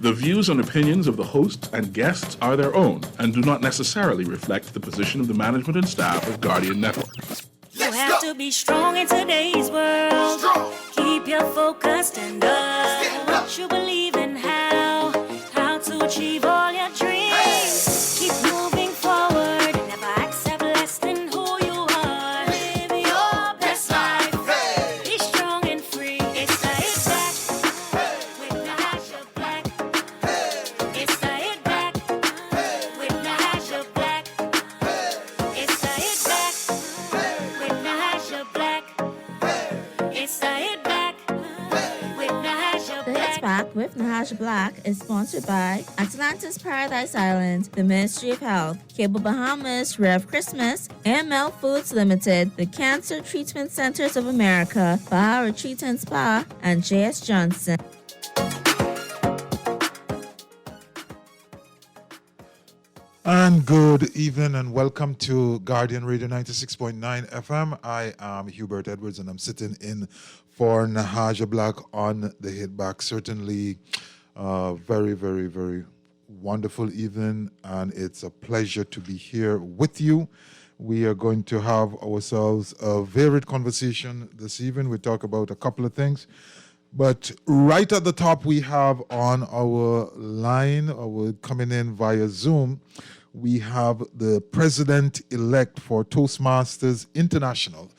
The views and opinions of the hosts and guests are their own and do not necessarily reflect the position of the management and staff of Guardian Network. You have to be strong in today's world. Keep your focus and what you believe in, how to achieve all your dreams. Keep moving forward, never accept less than who you are. Live your best life. Be strong and free. It's the Hit Back with Nahaja Black. It's the Hit Back with Nahaja Black. It's the Hit Back with Nahaja Black. It's the Hit Back with Nahaja The Black. Hits Back with Nahaja Black is sponsored by Atlantis Paradise Island, the Ministry of Health, Cable Bahamas, Rev Christmas, ML Foods Limited, the Cancer Treatment Centers of America, Baha Retreat and Spa, and J.S. Johnson. And good evening and welcome to Guardian Radio 96.9 FM. I am Hubert Edwards and I'm sitting in for Nahaja Black on the Hit Back. Certainly very, very, very wonderful evening, and it's a pleasure to be here with you. We are going to have ourselves a varied conversation this evening. We talk about a couple of things. But right at the top, we have on our line, or we're coming in via Zoom, we have the president-elect for Toastmasters International,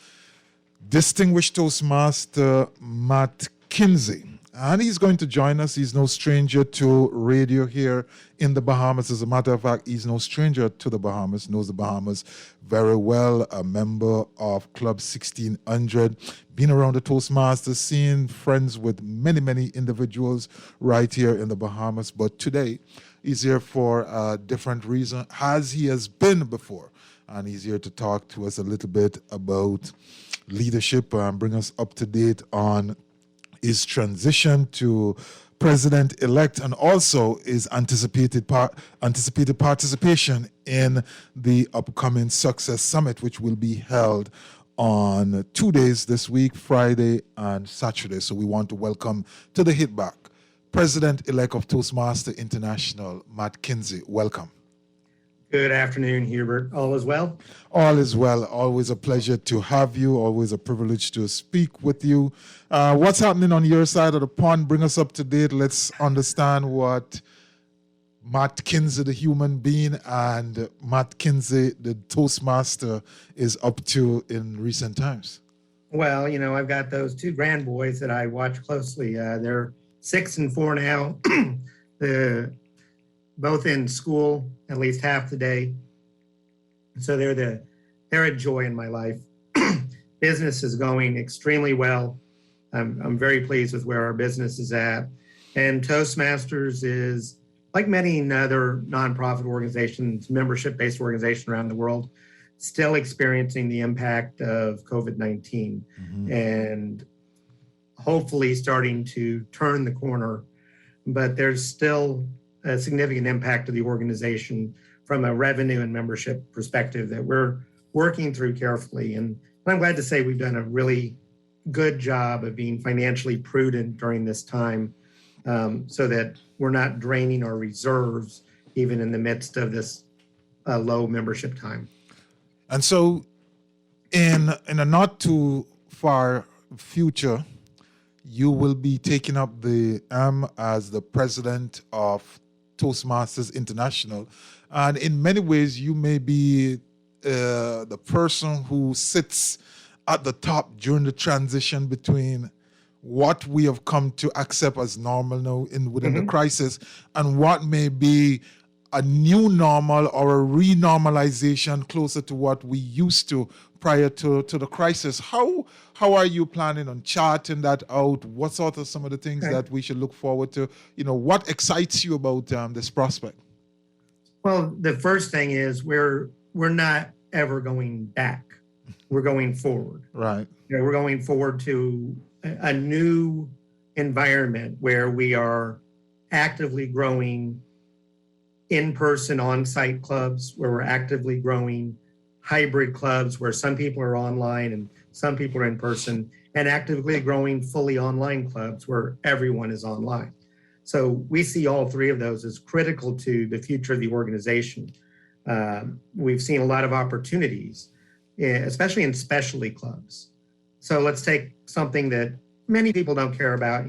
distinguished Toastmaster Matt Kinsey. And he's going to join us. He's no stranger to radio here in the Bahamas. As a matter of fact, he's no stranger to the Bahamas, knows the Bahamas very well, a member of Club 1600, been around the Toastmasters, seeing friends with many, many individuals right here in the Bahamas. But today, he's here for a different reason, as he has been before. And he's here to talk to us a little bit about leadership and bring us up to date on his transition to president-elect and also his anticipated participation in the upcoming Success Summit, which will be held on 2 days this week, Friday and Saturday. So we want to welcome to the Hit Back, President-elect of Toastmaster International, Matt Kinsey. Welcome. Good afternoon, Hubert. All is well? All is well. Always a pleasure to have you. Always a privilege to speak with you. What's happening on your side of the pond? Bring us up to date. Let's understand what Matt Kinsey, the human being, and Matt Kinsey, the Toastmaster, is up to in recent times. Well, you know, I've got those two grand boys that I watch closely. They're 6 and 4 now. Both in school at least half the day. So they're a joy in my life. Business is going extremely well. I'm very pleased with where our business is at. And Toastmasters is, like many other nonprofit organizations, membership-based organizations around the world, still experiencing the impact of COVID-19 and hopefully starting to turn the corner. But there's still a significant impact to the organization from a revenue and membership perspective that we're working through carefully. And I'm glad to say we've done a really good job of being financially prudent during this time so that we're not draining our reserves even in the midst of this low membership time. And so in a not too far future, you will be taking up the as the president of Toastmasters International. And in many ways, you may be the person who sits at the top during the transition between what we have come to accept as normal now within the crisis and what may be a new normal or a renormalization closer to what we used to prior to the crisis. How are you planning on charting that out? What sort of some of the things that we should look forward to? You know, what excites you about this prospect? Well, the first thing is we're not ever going back. We're going forward. Right. You know, we're going forward to a new environment where we are actively growing in-person on-site clubs, where we're actively growing hybrid clubs where some people are online and some people are in person, and actively growing fully online clubs where everyone is online. So we see all three of those as critical to the future of the organization. We've seen a lot of opportunities, especially in specialty clubs. So let's take something that many people don't care about,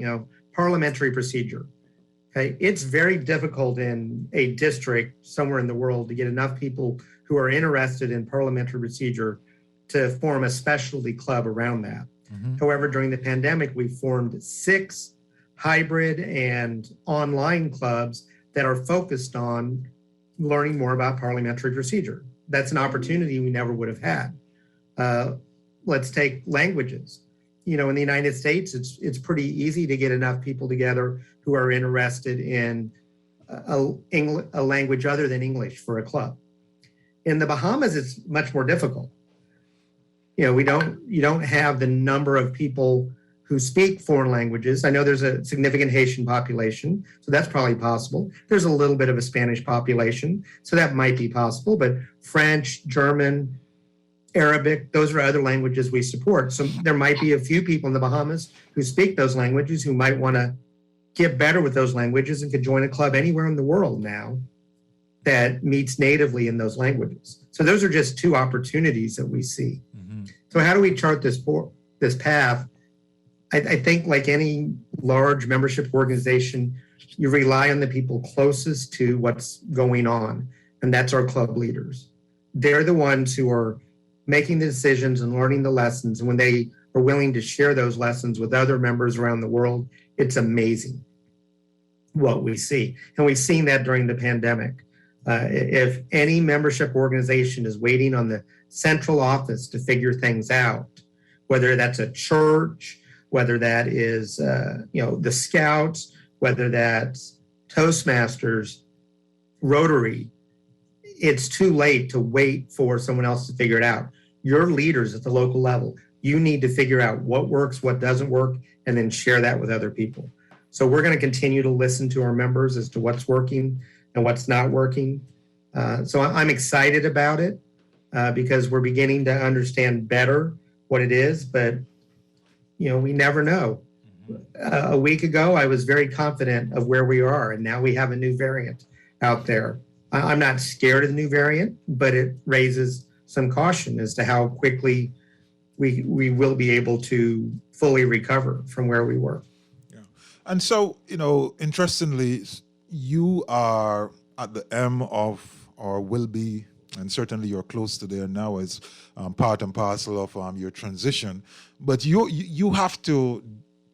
parliamentary procedure. Okay, it's very difficult in a district somewhere in the world to get enough people who are interested in parliamentary procedure to form a specialty club around that. However, during the pandemic, we formed 6 hybrid and online clubs that are focused on learning more about parliamentary procedure. That's an opportunity we never would have had. Let's take languages. In the United States, it's pretty easy to get enough people together who are interested in a language other than English for a club. In the Bahamas, it's much more difficult. You don't have the number of people who speak foreign languages. I know there's a significant Haitian population, so that's probably possible. There's a little bit of a Spanish population, so that might be possible, but French, German, Arabic, those are other languages we support. So there might be a few people in the Bahamas who speak those languages who might want to get better with those languages and could join a club anywhere in the world now that meets natively in those languages. So those are just 2 opportunities that we see. So how do we chart this path? I think like any large membership organization, you rely on the people closest to what's going on, and that's our club leaders. They're the ones who are making the decisions and learning the lessons. And when they are willing to share those lessons with other members around the world, it's amazing what we see. And we've seen that during the pandemic. If any membership organization is waiting on the central office to figure things out, whether that's a church, whether that is, the Scouts, whether that's Toastmasters, Rotary, it's too late to wait for someone else to figure it out. Your leaders at the local level, you need to figure out what works, what doesn't work, and then share that with other people. So we're going to continue to listen to our members as to what's working and what's not working. So I'm excited about it because we're beginning to understand better what it is, but we never know. A week ago, I was very confident of where we are, and now we have a new variant out there. I'm not scared of the new variant, but it raises some caution as to how quickly we will be able to fully recover from where we were. Yeah. And so, interestingly, you are at the M of, or will be, and certainly you're close to there now as part and parcel of your transition, but you have to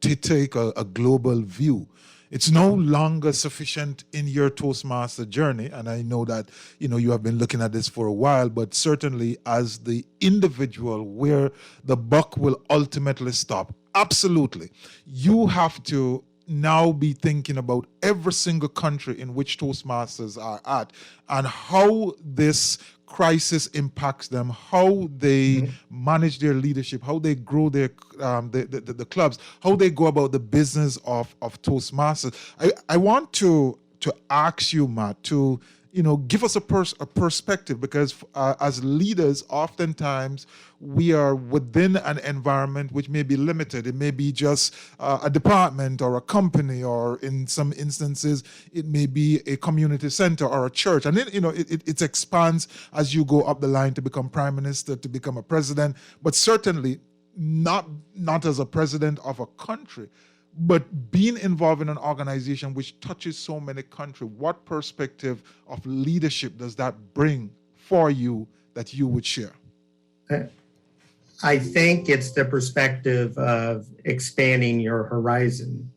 take a global view. It's no longer sufficient in your Toastmaster journey, and I know that you have been looking at this for a while, but certainly as the individual where the buck will ultimately stop, absolutely, you have to now be thinking about every single country in which Toastmasters are at and how this crisis impacts them, how they manage their leadership, how they grow their the clubs, how they go about the business of Toastmasters. I want to ask you, Matt, to give us a perspective, because as leaders, oftentimes we are within an environment which may be limited. It may be just a department or a company, or in some instances, it may be a community center or a church. And then, it expands as you go up the line to become prime minister, to become a president, but certainly not as a president of a country. But being involved in an organization which touches so many countries, what perspective of leadership does that bring for you that you would share? I think it's the perspective of expanding your horizon.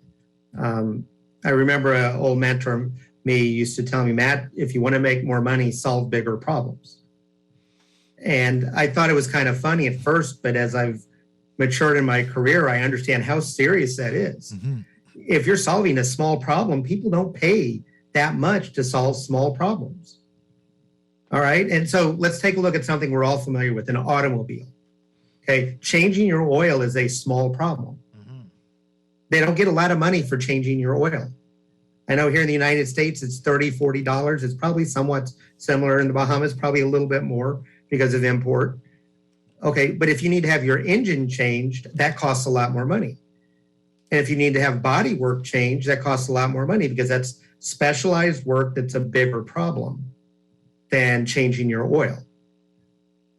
I remember an old mentor of me used to tell me, Matt, if you want to make more money, solve bigger problems. And I thought it was kind of funny at first, but as I've matured in my career, I understand how serious that is. Mm-hmm. If you're solving a small problem, people don't pay that much to solve small problems. All right. And so let's take a look at something we're all familiar with, an automobile. Okay. Changing your oil is a small problem. Mm-hmm. They don't get a lot of money for changing your oil. I know here in the United States, it's $30, $40. It's probably somewhat similar in the Bahamas, probably a little bit more because of import. Okay, but if you need to have your engine changed, that costs a lot more money. And if you need to have body work change, that costs a lot more money because that's specialized work that's a bigger problem than changing your oil.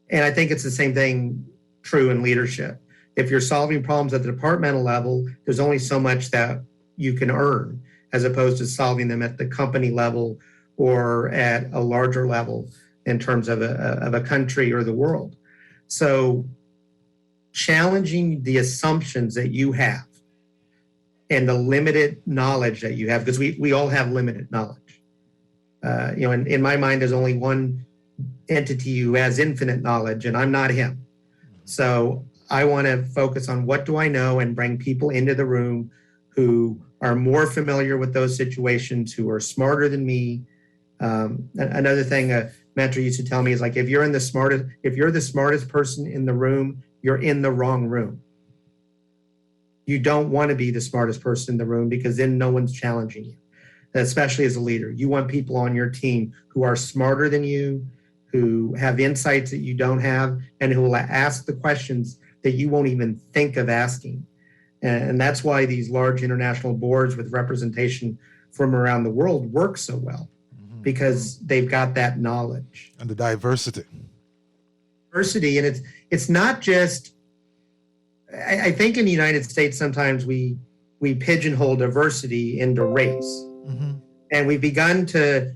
And I think it's the same thing true in leadership. If you're solving problems at the departmental level, there's only so much that you can earn as opposed to solving them at the company level or at a larger level in terms of a country or the world. So challenging the assumptions that you have and the limited knowledge that you have, because we all have limited knowledge. In my mind, there's only one entity who has infinite knowledge, and I'm not him. So I want to focus on what do I know and bring people into the room who are more familiar with those situations, who are smarter than me. Another thing a mentor used to tell me is like, if you're the smartest person in the room, you're in the wrong room. You don't want to be the smartest person in the room because then no one's challenging you, especially as a leader. You want people on your team who are smarter than you, who have insights that you don't have, and who will ask the questions that you won't even think of asking. And that's why these large international boards with representation from around the world work so well, because they've got that knowledge. And the diversity. And it's not just, I think in the United States, sometimes we pigeonhole diversity into race. And we've begun to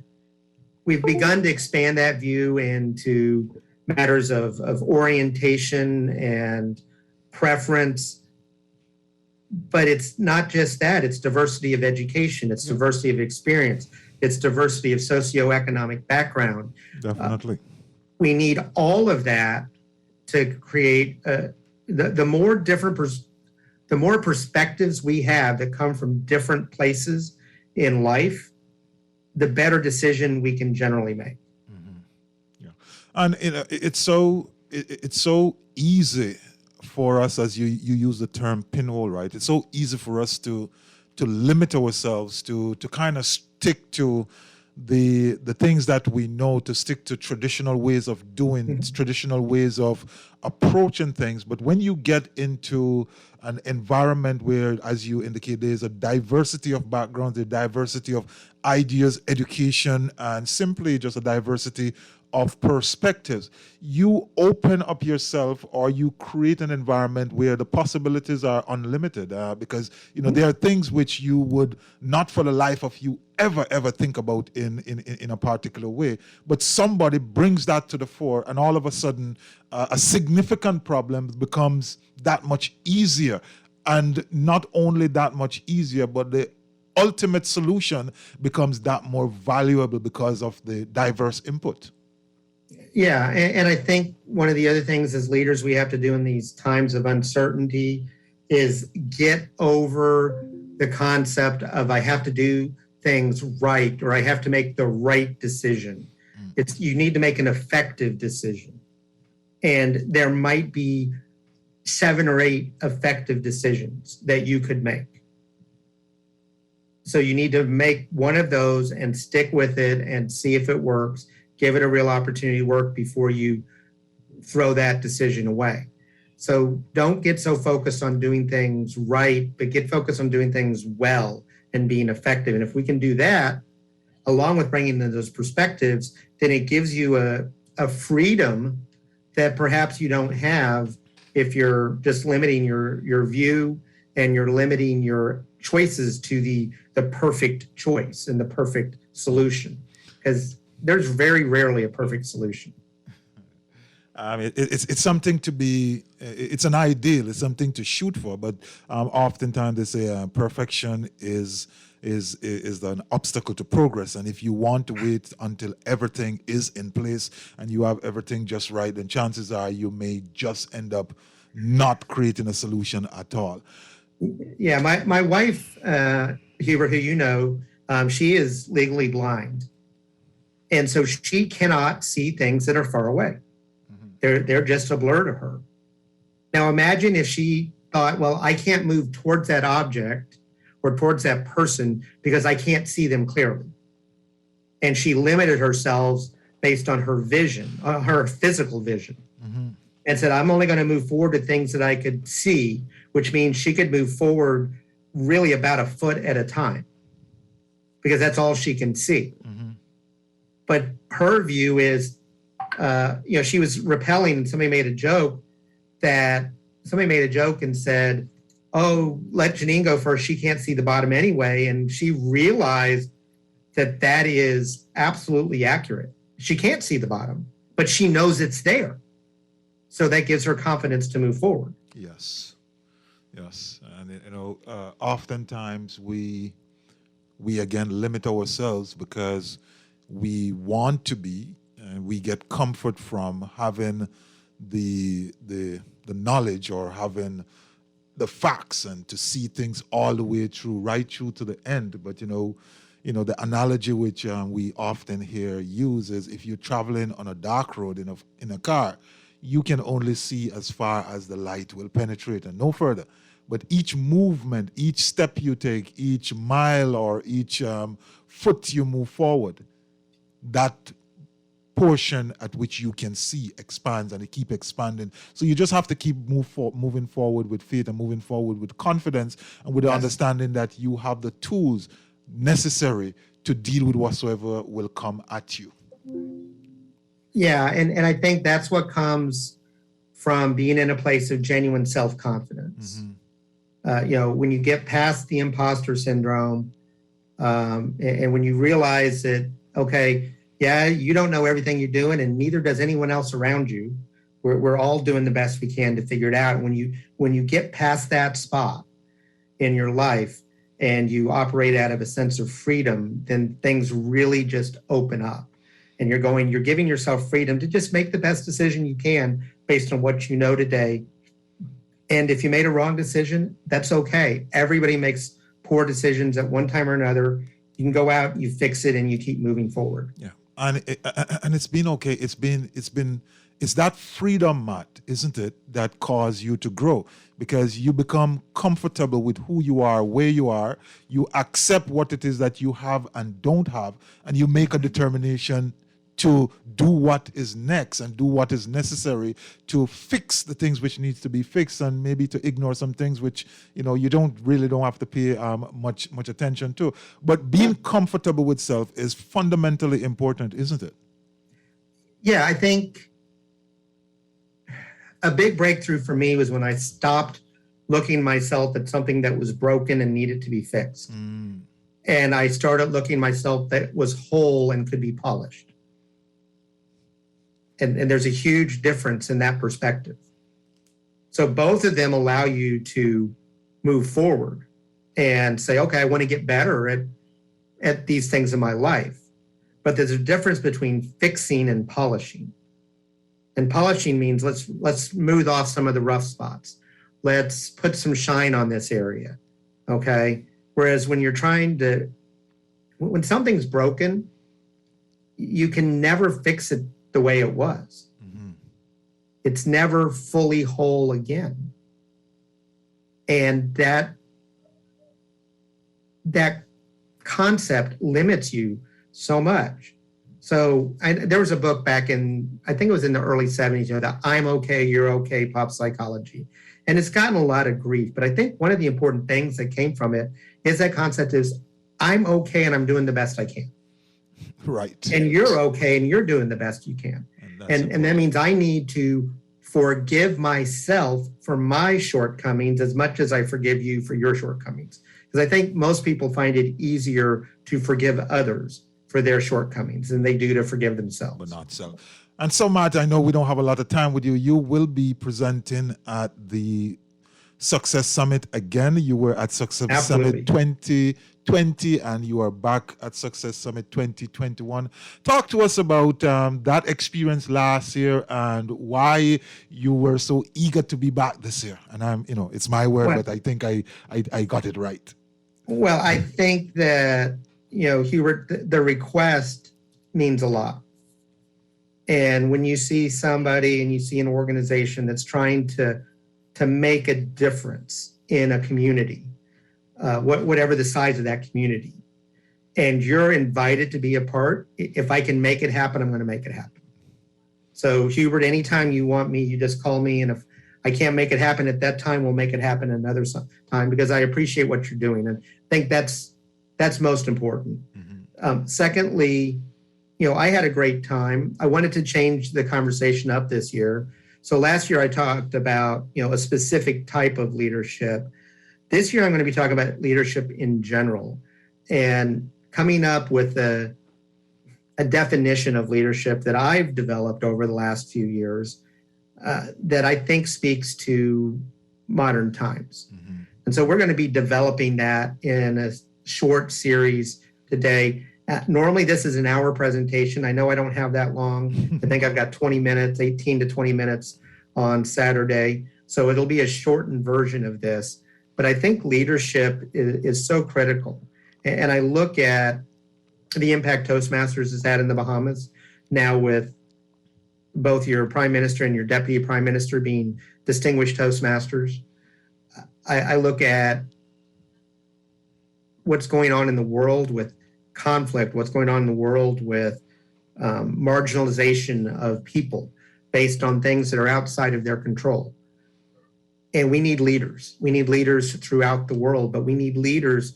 expand that view into matters of orientation and preference. But it's not just that, it's diversity of education, it's diversity of experience, it's diversity of socioeconomic background. Definitely. We need all of that to create the more perspectives we have that come from different places in life, the better decision we can generally make. Yeah, and it's so easy for us, as you use the term pinhole, right? It's so easy for us to limit ourselves, to kind of stick to the things that we know, to stick to traditional ways of doing, traditional ways of approaching things. But when you get into an environment where, as you indicate, there's a diversity of backgrounds, a diversity of ideas, education, and simply just a diversity of perspectives, you open up yourself, or you create an environment where the possibilities are unlimited, because there are things which you would not for the life of you ever think about in a particular way, but somebody brings that to the fore, and all of a sudden a significant problem becomes that much easier. And not only that much easier, but the ultimate solution becomes that more valuable because of the diverse input. Yeah, and I think one of the other things as leaders we have to do in these times of uncertainty is get over the concept of I have to do things right or I have to make the right decision. You need to make an effective decision. And there might be 7 or 8 effective decisions that you could make. So you need to make one of those and stick with it and see if it works. Give it a real opportunity to work before you throw that decision away. So don't get so focused on doing things right, but get focused on doing things well and being effective. And if we can do that, along with bringing in those perspectives, then it gives you a freedom that perhaps you don't have if you're just limiting your view and you're limiting your choices to the perfect choice and the perfect solution. Because there's very rarely a perfect solution. It's something to be, it's an ideal, it's something to shoot for, but oftentimes they say perfection is an obstacle to progress. And if you want to wait until everything is in place and you have everything just right, then chances are you may just end up not creating a solution at all. Yeah, my wife, Hubert, who you know, she is legally blind. And so she cannot see things that are far away. They're just a blur to her. Now imagine if she thought, well, I can't move towards that object or towards that person because I can't see them clearly. And she limited herself based on her vision, her physical vision, and said, I'm only going to move forward to things that I could see, which means she could move forward really about a foot at a time because that's all she can see. But her view is, she was repelling, and somebody made a joke and said, oh, let Janine go first. She can't see the bottom anyway. And she realized that is absolutely accurate. She can't see the bottom, but she knows it's there. So that gives her confidence to move forward. Yes. And, oftentimes we again limit ourselves because we want to be, and we get comfort from having the knowledge or having the facts and to see things all the way through, right through to the end. But the analogy which we often hear used is if you're traveling on a dark road in a car, you can only see as far as the light will penetrate and no further. But each movement, each step you take, each mile or each foot you move forward, that portion at which you can see expands and it keep expanding. So you just have to keep moving forward with faith and moving forward with confidence and with the understanding that you have the tools necessary to deal with whatsoever will come at you. Yeah, and I think that's what comes from being in a place of genuine self-confidence. When you get past the imposter syndrome, and when you realize that, okay, yeah, you don't know everything you're doing, and neither does anyone else around you. We're all doing the best we can to figure it out. And when you get past that spot in your life and you operate out of a sense of freedom, then things really just open up. And you're giving yourself freedom to just make the best decision you can based on what you know today. And if you made a wrong decision, that's okay. Everybody makes poor decisions at one time or another. You can go out, you fix it, and you keep moving forward. Yeah. And it's been okay. It's that freedom, Matt, isn't it, that caused you to grow, because you become comfortable with who you are, where you are. You accept what it is that you have and don't have, and you make a determination to do what is next and do what is necessary to fix the things which needs to be fixed, and maybe to ignore some things which you don't have to pay much attention to. But being comfortable with self is fundamentally important, isn't it? Yeah, I think a big breakthrough for me was when I stopped looking myself at something that was broken and needed to be fixed. And I started looking myself that was whole and could be polished. And there's a huge difference in that perspective. So both of them allow you to move forward and say, okay, I want to get better at these things in my life. But there's a difference between fixing and polishing. And polishing means let's smooth off some of the rough spots. Let's put some shine on this area, okay? Whereas when something's broken, you can never fix it the way it was. It's never fully whole again. And that concept limits you so much. So there was a book back in, I think it was in the early 70s, the I'm okay, you're okay, pop psychology. And it's gotten a lot of grief. But I think one of the important things that came from it is that concept is I'm okay and I'm doing the best I can. Right. And you're okay and you're doing the best you can. And that means I need to forgive myself for my shortcomings as much as I forgive you for your shortcomings. Because I think most people find it easier to forgive others for their shortcomings than they do to forgive themselves. But not so. And so, Matt, I know we don't have a lot of time with you. You will be presenting at the Success Summit again. You were at Success Absolutely. Summit 2020 and you are back at Success Summit 2021. Talk to us about that experience last year and why you were so eager to be back this year. And it's my word, but I think I got it right. Well, I think that, Hubert, the request means a lot. And when you see somebody and you see an organization that's trying to make a difference in a community, whatever the size of that community, and you're invited to be a part, if I can make it happen, I'm going to make it happen. So, Hubert, anytime you want me, you just call me. And if I can't make it happen at that time. We'll make it happen another time, because I appreciate what you're doing. And I think that's most important. Secondly, I had a great time. I wanted to change the conversation up this year. So last year I talked about, a specific type of leadership. This year I'm going to be talking about leadership in general, and coming up with a definition of leadership that I've developed over the last few years that I think speaks to modern times. And so we're going to be developing that in a short series today. Normally this is an hour presentation. I know I don't have that long. I think I've got 20 minutes, 18 to 20 minutes on Saturday. So it'll be a shortened version of this. But I think leadership is so critical. And I look at the impact Toastmasters has had in the Bahamas now, with both your prime minister and your deputy prime minister being distinguished Toastmasters. I look at what's going on in the world with conflict, what's going on in the world with marginalization of people based on things that are outside of their control. And we need leaders. We need leaders throughout the world, but we need leaders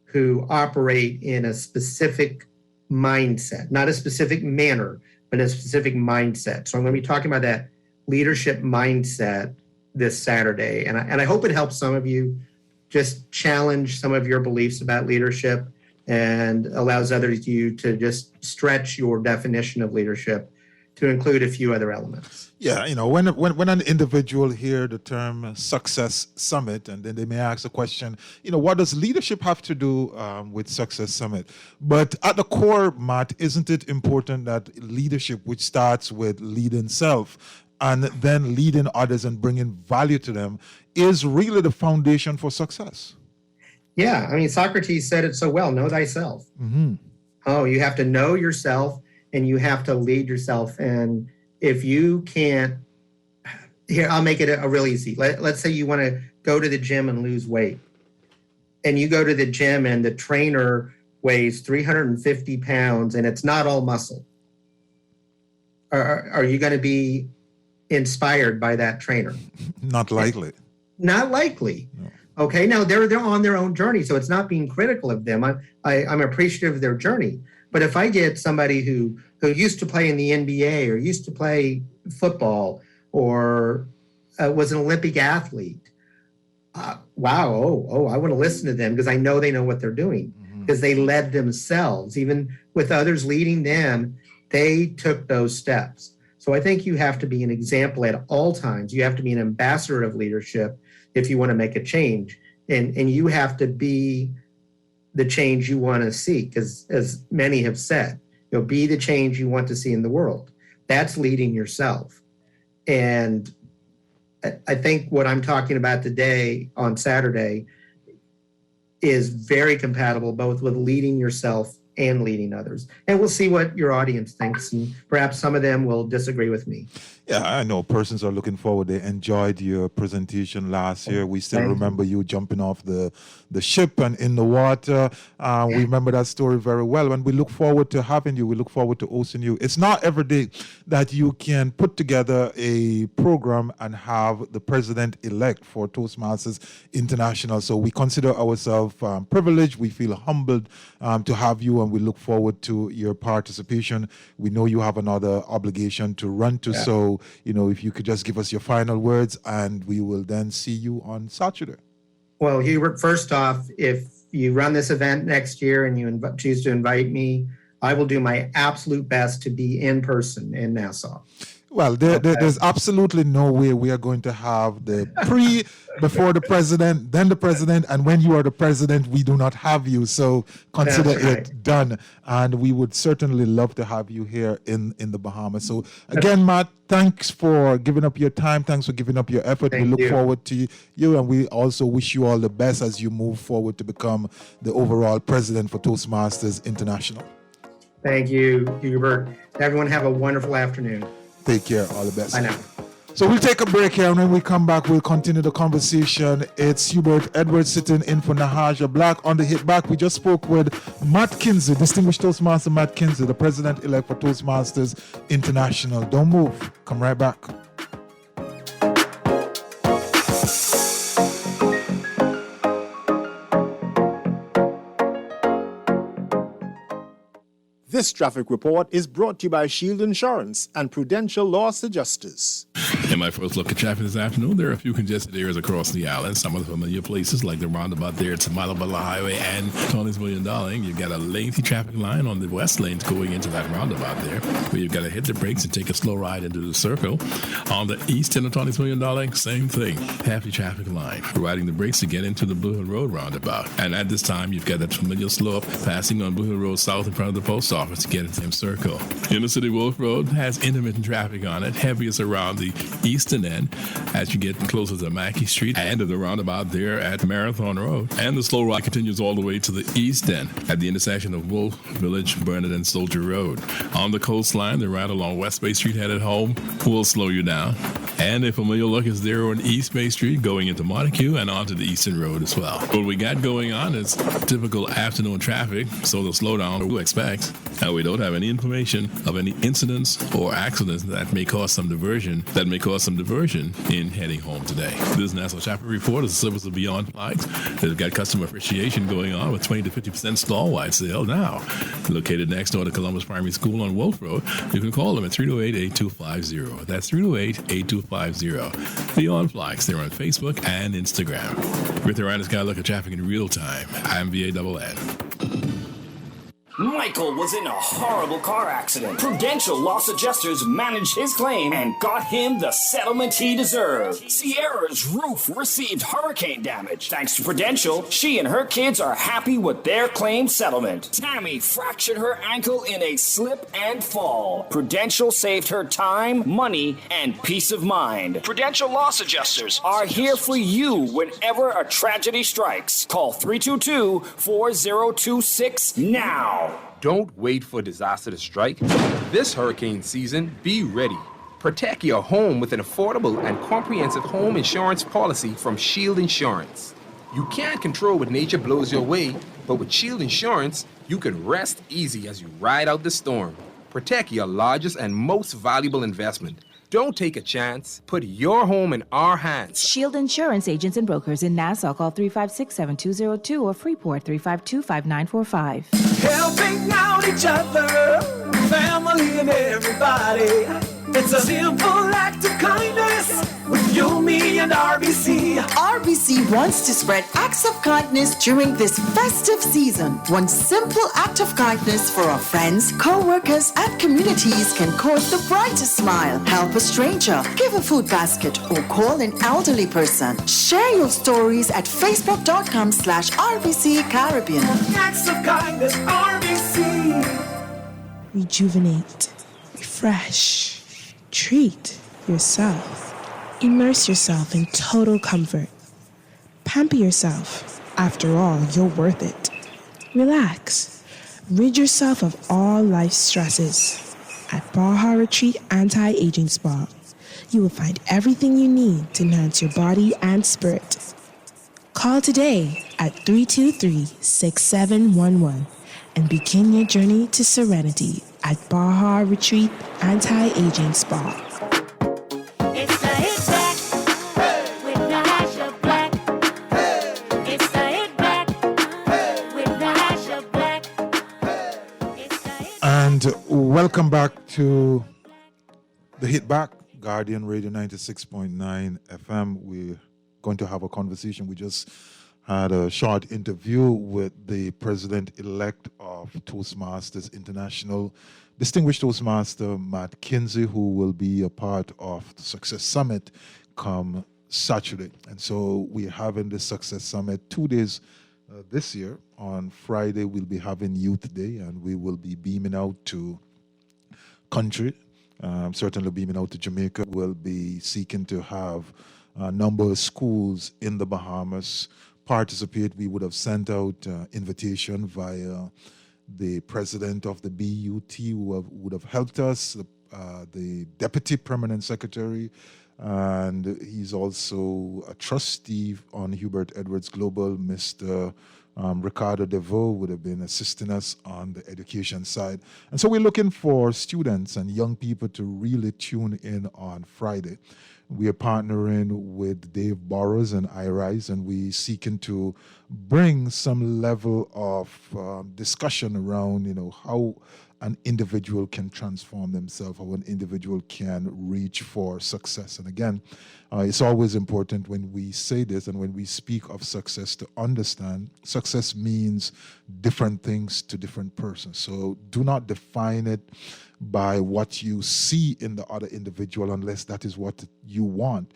who operate in a specific mindset, not a specific manner, but a specific mindset. So I'm going to be talking about that leadership mindset this Saturday. And I hope it helps some of you just challenge some of your beliefs about leadership and allows others you to just stretch your definition of leadership to include a few other elements. Yeah, when an individual hear the term Success Summit, and then they may ask the question, what does leadership have to do with Success Summit? But at the core, Matt, isn't it important that leadership, which starts with leading self and then leading others and bringing value to them, is really the foundation for success? Yeah, Socrates said it so well, know thyself. Oh, you have to know yourself, and you have to lead yourself. And if you can't, here, I'll make it a real easy. Let's say you want to go to the gym and lose weight. And you go to the gym and the trainer weighs 350 pounds and it's not all muscle. Are you going to be inspired by that trainer? Not likely. Not likely. No. Okay, now they're on their own journey, so it's not being critical of them. I'm appreciative of their journey. But if I get somebody who used to play in the NBA or used to play football or was an Olympic athlete, wow, I want to listen to them because I know they know what they're doing, because they led themselves. Even with others leading them, they took those steps. So I think you have to be an example at all times. You have to be an ambassador of leadership if you want to make a change. And you have to be the change you want to see, because as many have said, be the change you want to see in the world. That's leading yourself. And I think what I'm talking about today on Saturday is very compatible both with leading yourself and leading others. And we'll see what your audience thinks, and perhaps some of them will disagree with me. Yeah, I know persons are looking forward. They enjoyed your presentation last year. We still remember you jumping off the ship and in the water. We remember that story very well. And we look forward to having you. We look forward to hosting you. It's not every day that you can put together a program and have the president-elect for Toastmasters International. So we consider ourselves privileged. We feel humbled to have you, and we look forward to your participation. We know you have another obligation to run to, so if you could just give us your final words, and we will then see you on Saturday. Well, Hubert, first off, if you run this event next year and you choose to invite me, I will do my absolute best to be in person in Nassau. Well, there's absolutely no way we are going to have the before the president, then the president, and when you are the president, we do not have you. So consider it done. And we would certainly love to have you here in the Bahamas. So again, Matt, thanks for giving up your time. Thanks for giving up your effort. We look forward to you, and we also wish you all the best as you move forward to become the overall president for Toastmasters International. Thank you, Hubert. Everyone have a wonderful afternoon. Take care. All the best. Bye now. So we'll take a break here, and when we come back, we'll continue the conversation. It's Hubert Edwards sitting in for Nahaja Black. On the hit back, we just spoke with Matt Kinsey, Distinguished Toastmaster Matt Kinsey, the president-elect for Toastmasters International. Don't move. Come right back. This traffic report is brought to you by Shield Insurance and Prudential Loss Adjusters. In my first look at traffic this afternoon, there are a few congested areas across the island. Some of the familiar places like the roundabout there at Samalabala Highway and Tony's Million Dollar. You've got a lengthy traffic line on the west lanes going into that roundabout there, where you've got to hit the brakes and take a slow ride into the circle. On the east end of Tony's Million Dollar, same thing. Half the traffic line, riding the brakes to get into the Blue Hill Road roundabout. And at this time, you've got that familiar slope passing on Blue Hill Road south in front of the post office to get into the same circle. Inner City Wolf Road has intermittent traffic on it, heaviest around the eastern end as you get closer to Mackey Street and to the roundabout there at Marathon Road. And the slow ride continues all the way to the east end at the intersection of Wolf Village, Burnett, and Soldier Road. On the coastline, the ride along West Bay Street headed home will slow you down. And a familiar look is there on East Bay Street going into Montague and onto the Eastern Road as well. What we got going on is typical afternoon traffic, so the slowdown we'll expect. And we don't have any information of any incidents or accidents that may cause some diversion in heading home today. This National Traffic Report is a service of Beyond Flags. They've got customer appreciation going on with 20 to 50% stall-wide sale now. Located next door to Columbus Primary School on Wolf Road, you can call them at 328-8250. That's 328-8250. Beyond Flags, they're on Facebook and Instagram. With the Riders Got a Look at Traffic in real time. I'm VANN. Michael was in a horrible car accident. Prudential Loss Adjusters managed his claim and got him the settlement he deserved. Sierra's roof received hurricane damage. Thanks to Prudential, she and her kids are happy with their claim settlement. Tammy fractured her ankle in a slip and fall. Prudential saved her time, money, and peace of mind. Prudential Loss Adjusters are here for you whenever a tragedy strikes. Call 322-4026 now. Don't wait for disaster to strike. This hurricane season, be ready. Protect your home with an affordable and comprehensive home insurance policy from Shield Insurance. You can't control what nature blows your way, but with Shield Insurance, you can rest easy as you ride out the storm. Protect your largest and most valuable investment. Don't take a chance. Put your home in our hands. Shield Insurance agents and brokers in Nassau. Call 356-7202 or Freeport 352-5945. Helping out each other, family and everybody. It's a simple act of kindness with you, me, and RBC. RBC wants to spread acts of kindness during this festive season. One simple act of kindness for our friends, co-workers, and communities can cause the brightest smile. Help a stranger, give a food basket, or call an elderly person. Share your stories at facebook.com/RBC Caribbean. Acts of kindness, RBC. Rejuvenate, refresh, treat yourself. Immerse yourself in total comfort. Pamper yourself. After all, you're worth it. Relax. Rid yourself of all life's stresses. At Baja Retreat Anti-Aging Spa, you will find everything you need to enhance your body and spirit. Call today at 323-6711 and begin your journey to serenity at Baja Retreat Anti-Aging Spa. It's the hit back with Nahaja Black. It's the hit back with Nahaja Black. And welcome back to the Hit Back, Guardian Radio 96.9 FM. We're going to have a conversation. We just had a short interview with the president-elect of Toastmasters International, distinguished Toastmaster Matt Kinsey, who will be a part of the Success Summit come Saturday. And so we're having the Success Summit 2 days this year. On Friday, we'll be having Youth Day, and we will be beaming out to country, certainly beaming out to Jamaica. We'll be seeking to have a number of schools in the Bahamas participate. We would have sent out invitation via the president of the BUT, who would have helped us, the deputy permanent secretary, and he's also a trustee on Hubert Edwards Global. Mr. Ricardo DeVoe would have been assisting us on the education side. And so we're looking for students and young people to really tune in on Friday. We are partnering with Dave Borrows and iRise, and we seeking to bring some level of discussion around, how an individual can transform themselves, how an individual can reach for success. And again, it's always important when we say this and when we speak of success to understand success means different things to different persons. So do not define it by what you see in the other individual unless that is what you want.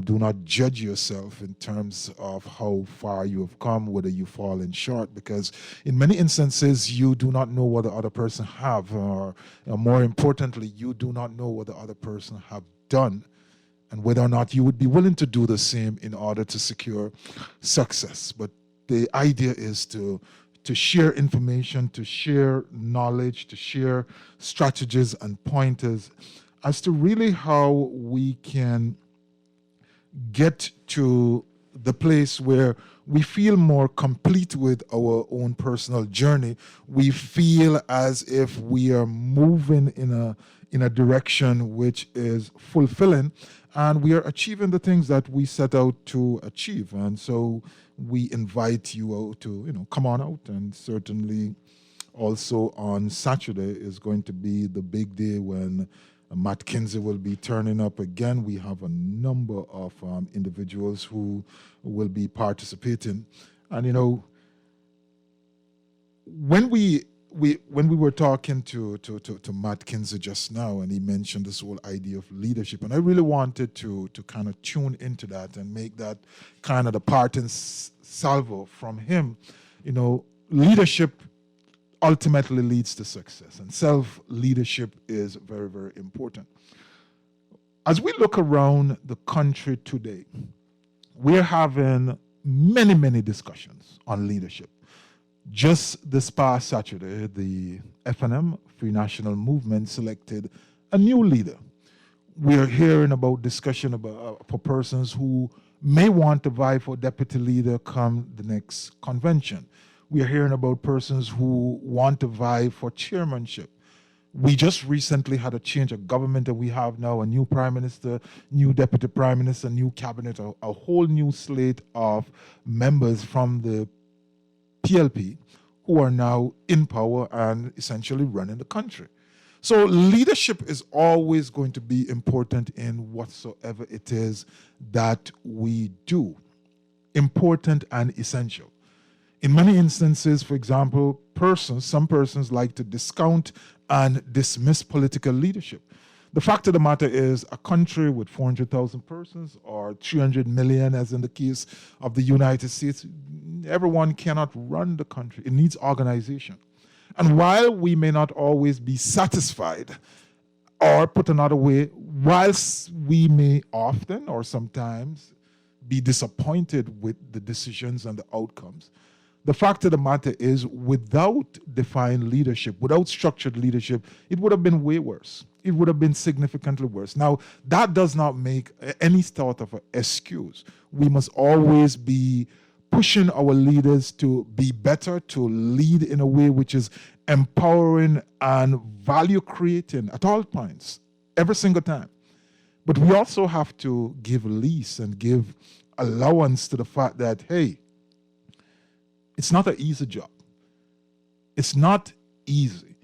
Do not judge yourself in terms of how far you have come, whether you've fallen short, because in many instances you do not know what the other person have, or more importantly, you do not know what the other person have done and whether or not you would be willing to do the same in order to secure success. But the idea is to share information, to share knowledge, to share strategies and pointers as to really how we can get to the place where we feel more complete with our own personal journey. We feel as if we are moving in a direction which is fulfilling, and we are achieving the things that we set out to achieve. And so we invite you out to, come on out. And certainly also on Saturday is going to be the big day when Matt Kinsey will be turning up again. We have a number of individuals who will be participating. And, when we were talking to Matt Kinsey just now, and he mentioned this whole idea of leadership, and I really wanted to kind of tune into that and make that kind of the parting salvo from him. Leadership ultimately leads to success, and self-leadership is very, very important. As we look around the country today, we're having many, many discussions on leadership. Just this past Saturday, the FNM, Free National Movement, selected a new leader. We're hearing about discussion about for persons who may want to vie for deputy leader come the next convention. We are hearing about persons who want to vie for chairmanship. We just recently had a change of government, and we have now a new prime minister, new deputy prime minister, new cabinet, a whole new slate of members from the PLP who are now in power and essentially running the country. So leadership is always going to be important in whatsoever it is that we do. Important and essential. In many instances, for example, some persons like to discount and dismiss political leadership. The fact of the matter is, a country with 400,000 persons or 300 million, as in the case of the United States, everyone cannot run the country. It needs organization. And while we may not always be satisfied, or put another way, whilst we may often or sometimes be disappointed with the decisions and the outcomes, the fact of the matter is, without defined leadership, without structured leadership, it would have been way worse. It would have been significantly worse. Now, that does not make any sort of an excuse. We must always be pushing our leaders to be better, to lead in a way which is empowering and value creating at all points, every single time. But we also have to give lease and give allowance to the fact that, hey, it's not an easy job. It's not easy.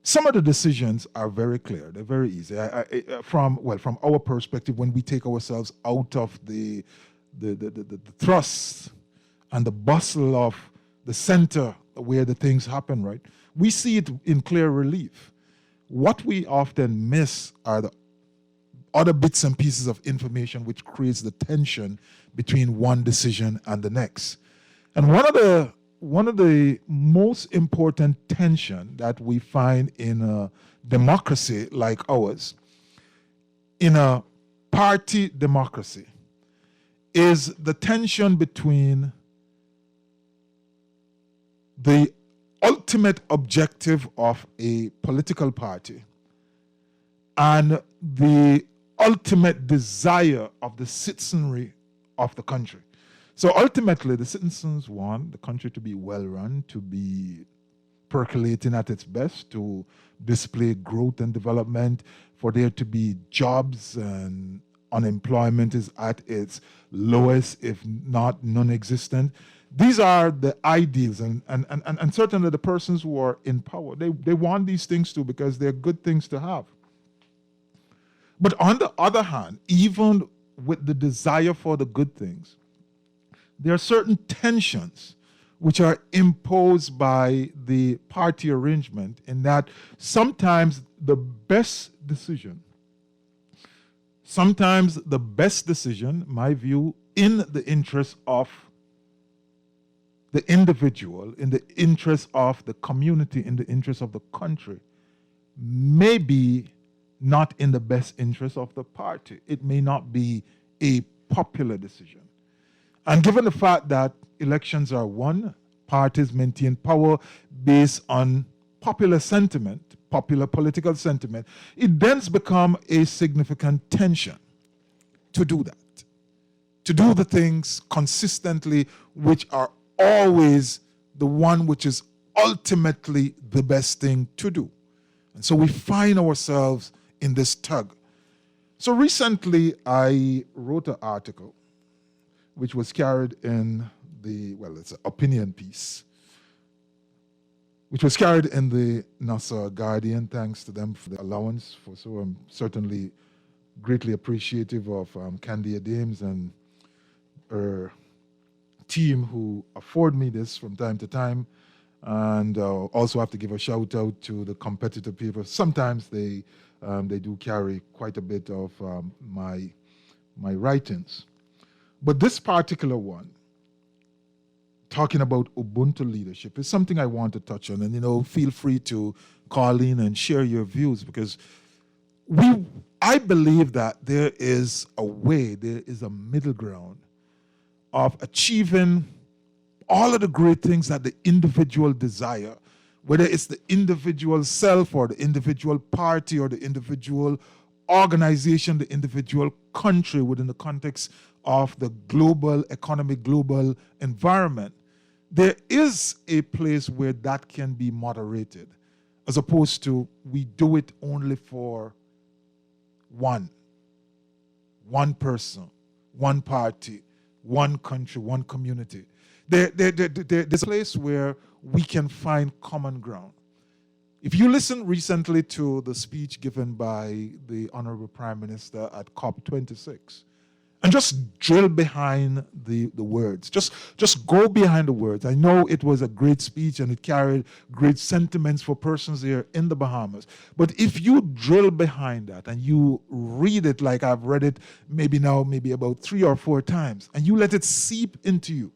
Some of the decisions are very clear. They're very easy. From our perspective, when we take ourselves out of the thrust and the bustle of the center where the things happen, right? We see it in clear relief. What we often miss are the other bits and pieces of information which creates the tension between one decision and the next. And one of the most important tension that we find in a democracy like ours, in a party democracy, is the tension between the ultimate objective of a political party and the ultimate desire of the citizenry of the country. So ultimately, the citizens want the country to be well run, to be percolating at its best, to display growth and development, for there to be jobs and unemployment is at its lowest, if not non-existent. These are the ideals, and certainly the persons who are in power, they want these things too because they're good things to have. But on the other hand, even with the desire for the good things, there are certain tensions which are imposed by the party arrangement, in that sometimes the best decision, my view, in the interest of the individual, in the interest of the community, in the interest of the country, may be not in the best interest of the party. It may not be a popular decision. And given the fact that elections are won, parties maintain power based on popular sentiment, popular political sentiment, it then becomes a significant tension to do that, to do the things consistently which are always the one which is ultimately the best thing to do. And so we find ourselves in this tug. So recently I wrote an article which was carried in it's an opinion piece, which was carried in the Nassau Guardian. Thanks to them for the allowance. So I'm certainly greatly appreciative of Candia Dames and her team who afford me this from time to time. And also have to give a shout out to the competitor paper. Sometimes they do carry quite a bit of my writings. But this particular one, talking about Ubuntu leadership, is something I want to touch on. And, feel free to call in and share your views, because I believe that there is a way, there is a middle ground of achieving all of the great things that the individual desire, whether it's the individual self or the individual party or the individual organization, the individual country within the context of the global economy, global environment. There is a place where that can be moderated, as opposed to we do it only for one person, one party, one country, one community. There's a place where we can find common ground. If you listen recently to the speech given by the Honorable Prime Minister at COP26, and just drill behind the words, just go behind the words. I know it was a great speech and it carried great sentiments for persons here in the Bahamas. But if you drill behind that and you read it like I've read it maybe about 3 or 4 times, and you let it seep into you,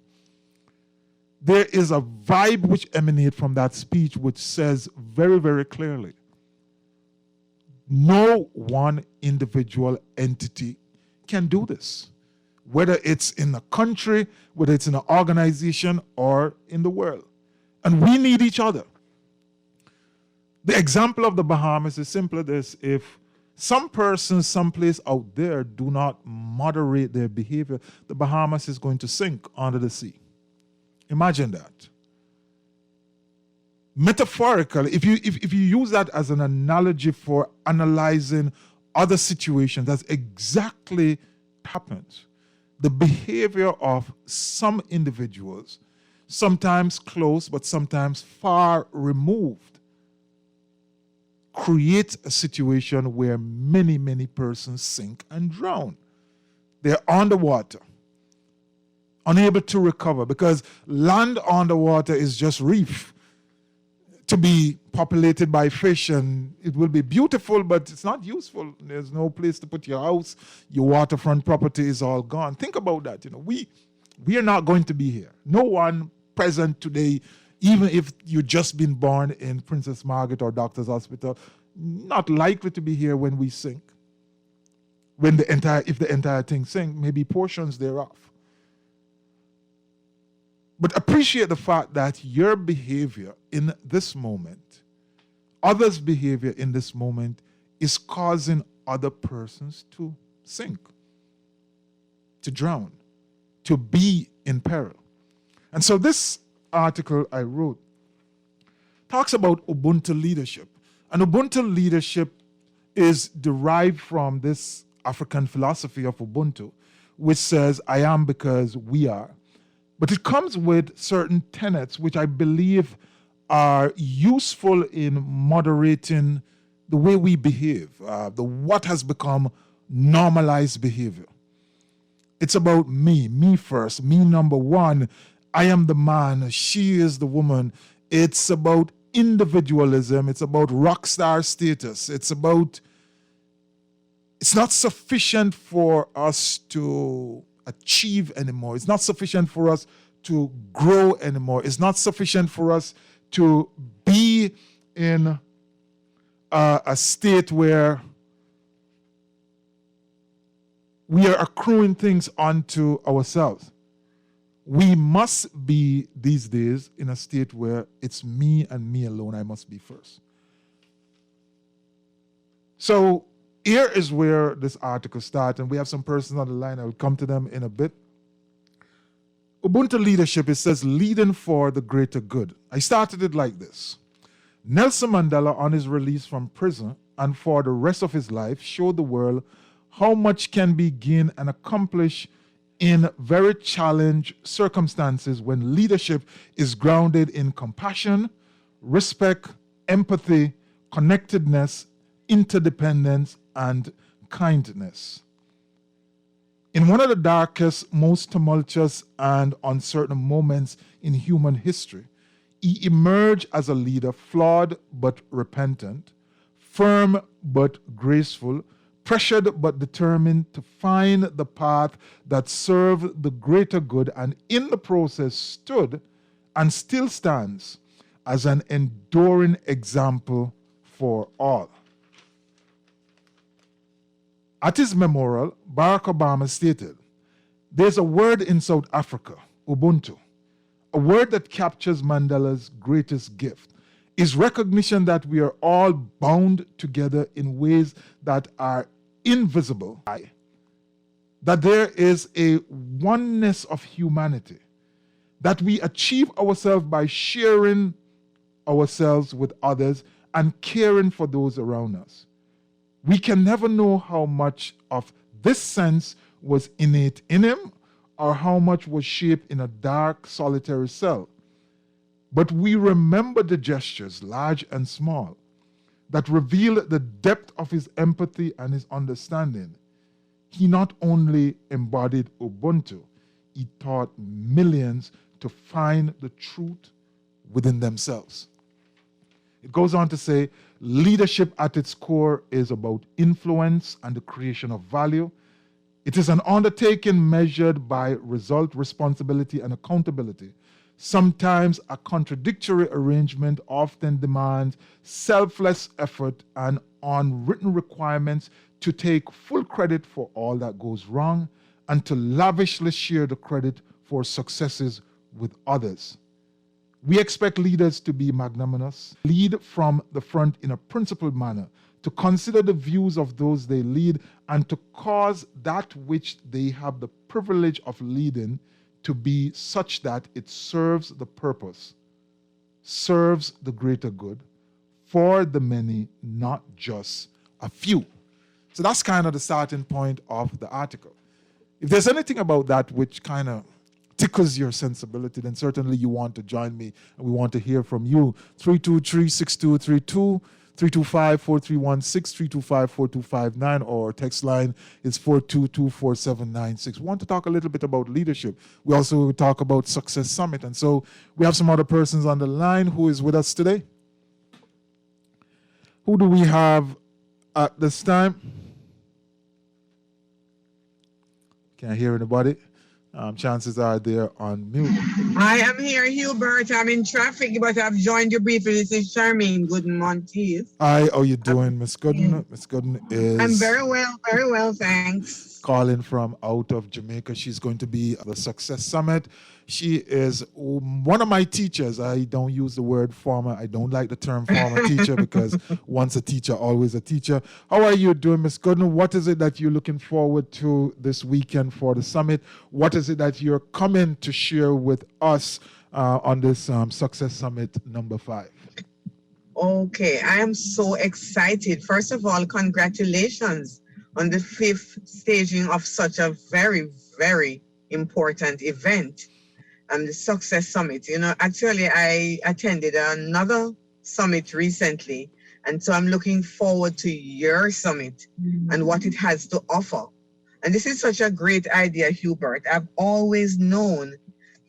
there is a vibe which emanates from that speech which says very, very clearly, no one individual entity can do this, whether it's in a country, whether it's in an organization, or in the world. And we need each other. The example of the Bahamas is simply this: if some person someplace out there do not moderate their behavior, the Bahamas is going to sink under the sea. Imagine that. Metaphorically, if you use that as an analogy for analyzing other situations, that's exactly what happens. The behavior of some individuals, sometimes close but sometimes far removed, creates a situation where many, many persons sink and drown. They're underwater, unable to recover, because land underwater is just reef to be populated by fish, and it will be beautiful, but it's not useful. There's no place to put your house. Your waterfront property is all gone. Think about that. We are not going to be here. No one present today, even if you've just been born in Princess Margaret or Doctor's Hospital, not likely to be here when we sink. If the entire thing sinks, maybe portions thereof. But appreciate the fact that your behavior in this moment, others' behavior in this moment, is causing other persons to sink, to drown, to be in peril. And so this article I wrote talks about Ubuntu leadership. And Ubuntu leadership is derived from this African philosophy of Ubuntu, which says, I am because we are. But it comes with certain tenets which I believe are useful in moderating the way we behave, what has become normalized behavior. It's about me first, me number one. I am the man, she is the woman. It's about individualism. It's about rock star status. It's not sufficient for us to achieve anymore. It's not sufficient for us to grow anymore. It's not sufficient for us to be in a state where we are accruing things onto ourselves. We must be, these days, in a state where it's me and me alone. I must be first. So here is where this article starts, and we have some persons on the line. I will come to them in a bit. Ubuntu leadership, it says, leading for the greater good. I started it like this. Nelson Mandela, on his release from prison and for the rest of his life, showed the world how much can be gained and accomplished in very challenging circumstances when leadership is grounded in compassion, respect, empathy, connectedness, interdependence, and kindness. In one of the darkest, most tumultuous, and uncertain moments in human history, he emerged as a leader, flawed but repentant, firm but graceful, pressured but determined to find the path that served the greater good, and in the process stood and still stands as an enduring example for all. At his memorial, Barack Obama stated, "There's a word in South Africa, Ubuntu, a word that captures Mandela's greatest gift, is recognition that we are all bound together in ways that are invisible, that there is a oneness of humanity, that we achieve ourselves by sharing ourselves with others and caring for those around us. We can never know how much of this sense was innate in him or how much was shaped in a dark, solitary cell. But we remember the gestures, large and small, that reveal the depth of his empathy and his understanding. He not only embodied Ubuntu, he taught millions to find the truth within themselves." It goes on to say, leadership at its core is about influence and the creation of value. It is an undertaking measured by result, responsibility, and accountability. Sometimes a contradictory arrangement often demands selfless effort and unwritten requirements to take full credit for all that goes wrong and to lavishly share the credit for successes with others. We expect leaders to be magnanimous, lead from the front in a principled manner, to consider the views of those they lead, and to cause that which they have the privilege of leading to be such that it serves the purpose, serves the greater good, for the many, not just a few. So that's kind of the starting point of the article. If there's anything about that which kind of tickles your sensibility, then certainly you want to join me and we want to hear from you. 323-6232, 325-4316, 325-4259, or text line is 422-4796. We want to talk a little bit about leadership. We also talk about Success Summit. And so we have some other persons on the line who is with us today. Who do we have at this time? Can't hear anybody. Chances are they're on mute. I am here, Hubert. I'm in traffic, but I've joined you briefly. This is Charmaine Gooden Monteith. Hi, how you doing, Miss Gooden? Miss Gooden is... I'm very well, thanks. Calling from out of Jamaica. She's going to be at the Success Summit. She is one of my teachers. I don't use the word former. I don't like the term former teacher because once a teacher, always a teacher. How are you doing, Miss Gooden? What is it that you're looking forward to this weekend for the summit? What is it that you're coming to share with us on this Success Summit number 5? Okay, I am so excited. First of all, congratulations on the fifth staging of such a very, very important event, the Success Summit. Actually, I attended another summit recently, and so I'm looking forward to your summit and what it has to offer. And this is such a great idea, Hubert. I've always known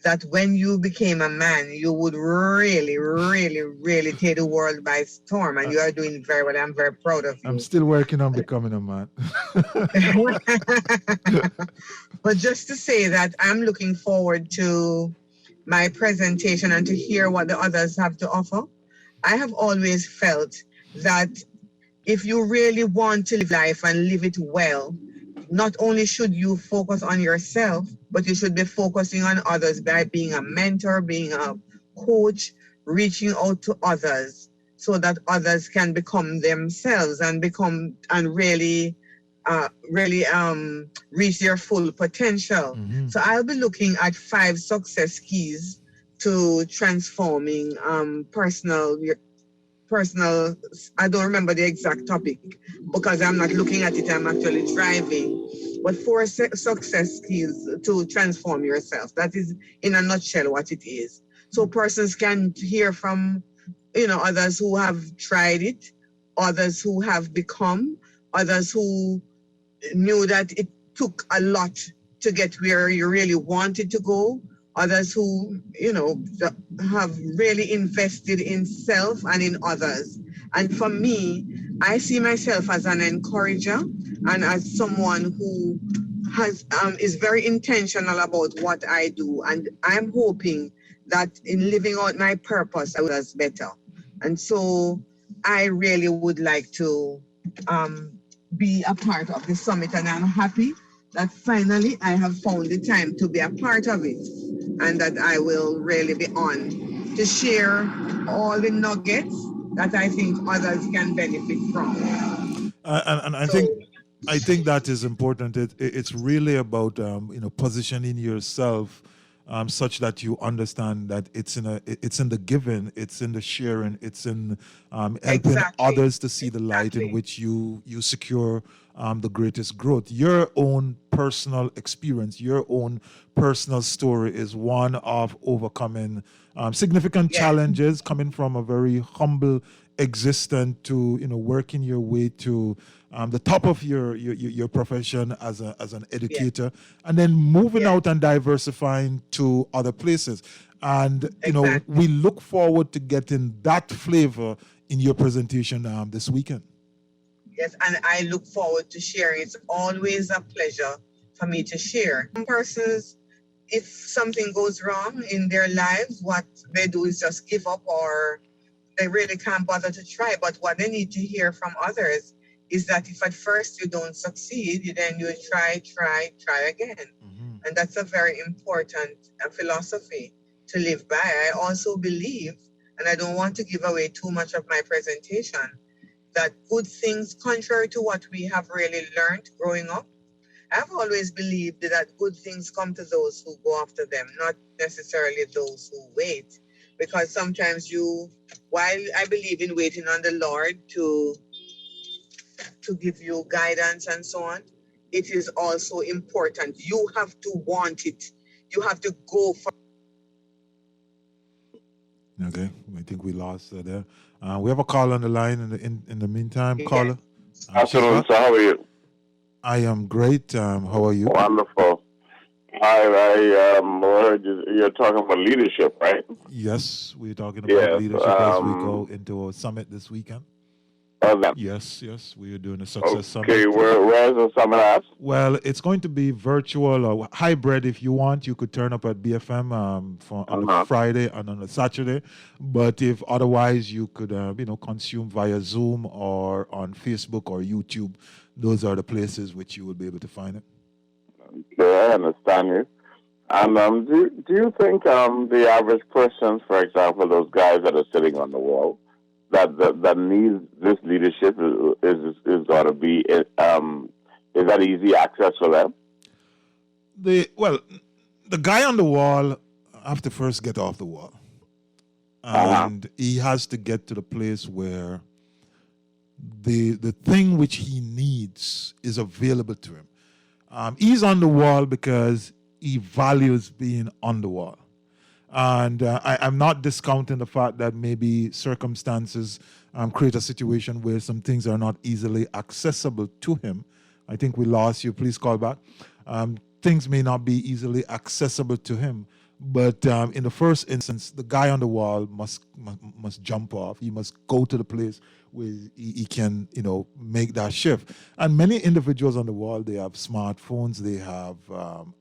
that when you became a man, you would really, really, really take the world by storm, and you are doing very well. I'm very proud of you. I'm still working on becoming a man. But just to say that I'm looking forward to my presentation and to hear what the others have to offer. I have always felt that if you really want to live life and live it well, not only should you focus on yourself, but you should be focusing on others by being a mentor, being a coach, reaching out to others so that others can become themselves and really reach their full potential. Mm-hmm. So I'll be looking at 5 success keys to transforming personal, I don't remember the exact topic because I'm not looking at it, I'm actually driving. But 4 success keys to transform yourself. That is, in a nutshell, what it is. So persons can hear from, others who have tried it, others who have become, others who knew that it took a lot to get where you really wanted to go, others who, have really invested in self and in others. And for me, I see myself as an encourager and as someone who is very intentional about what I do. And I'm hoping that in living out my purpose, I will do better. And so I really would like to be a part of the summit, and I'm happy that finally I have found the time to be a part of it, and that I will really be on to share all the nuggets that I think others can benefit from. And I think that is important. It's really about positioning yourself such that you understand that it's in the giving, it's in the sharing, it's in helping others to see the light in which you secure the greatest growth. Your own personal experience, your own personal story is one of overcoming significant challenges, coming from a very humble existence to working your way to the top of your profession as an educator, and then moving out and diversifying to other places. And we look forward to getting that flavor in your presentation this weekend. Yes, and I look forward to sharing. It's always a pleasure for me to share. Some persons, if something goes wrong in their lives, what they do is just give up, or they really can't bother to try. But what they need to hear from others is that if at first you don't succeed, then you try again. Mm-hmm. And that's a very important philosophy to live by. I also believe, and I don't want to give away too much of my presentation, that good things, contrary to what we have really learned growing up, I've always believed that good things come to those who go after them, not necessarily those who wait. Because sometimes while I believe in waiting on the Lord to give you guidance and so on, it is also important. You have to want it. You have to go for. Okay, I think we lost there. We have a call on the line in the meantime. Caller. Afternoon, sir. How are you? I am great. How are you? Wonderful. I heard you're talking about leadership, right? Yes, we're talking about leadership as we go into a summit this weekend. Yes, we are doing a success summit. Okay, where's the summit at? Well, it's going to be virtual or hybrid. If you want, you could turn up at BFM on a Friday and on a Saturday. But if otherwise, you could consume via Zoom or on Facebook or YouTube. Those are the places which you will be able to find it. Okay, I understand you. And do you think the average person, for example, those guys that are sitting on the wall, that needs this leadership is going to be is that easy access for them? The guy on the wall have to first get off the wall, and he has to get to the place where the thing which he needs is available to him. He's on the wall because he values being on the wall. And I'm not discounting the fact that maybe circumstances create a situation where some things are not easily accessible to him. I think we lost you. Please call back. Things may not be easily accessible to him. But in the first instance, the guy on the wall must jump off. He must go to the place where he can, make that shift. And many individuals on the wall, they have smartphones, they have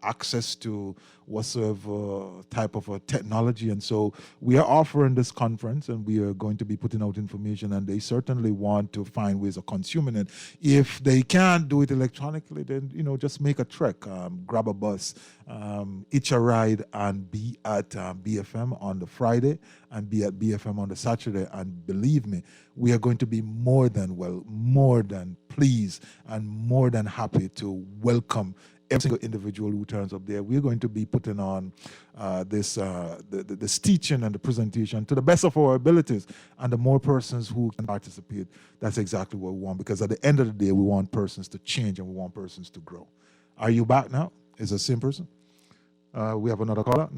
access to whatsoever type of a technology. And so we are offering this conference, and we are going to be putting out information, and they certainly want to find ways of consuming it. If they can't do it electronically, then, just make a trek, grab a bus, hitch a ride, and be at BFM on the Friday and be at BFM on the Saturday. And believe me, we are going to be more than pleased and more than happy to welcome every single individual who turns up there. We're going to be putting on this teaching and the presentation to the best of our abilities. And the more persons who can participate, that's exactly what we want. Because at the end of the day, we want persons to change and we want persons to grow. Are you back now? Is it the same person? We have another caller?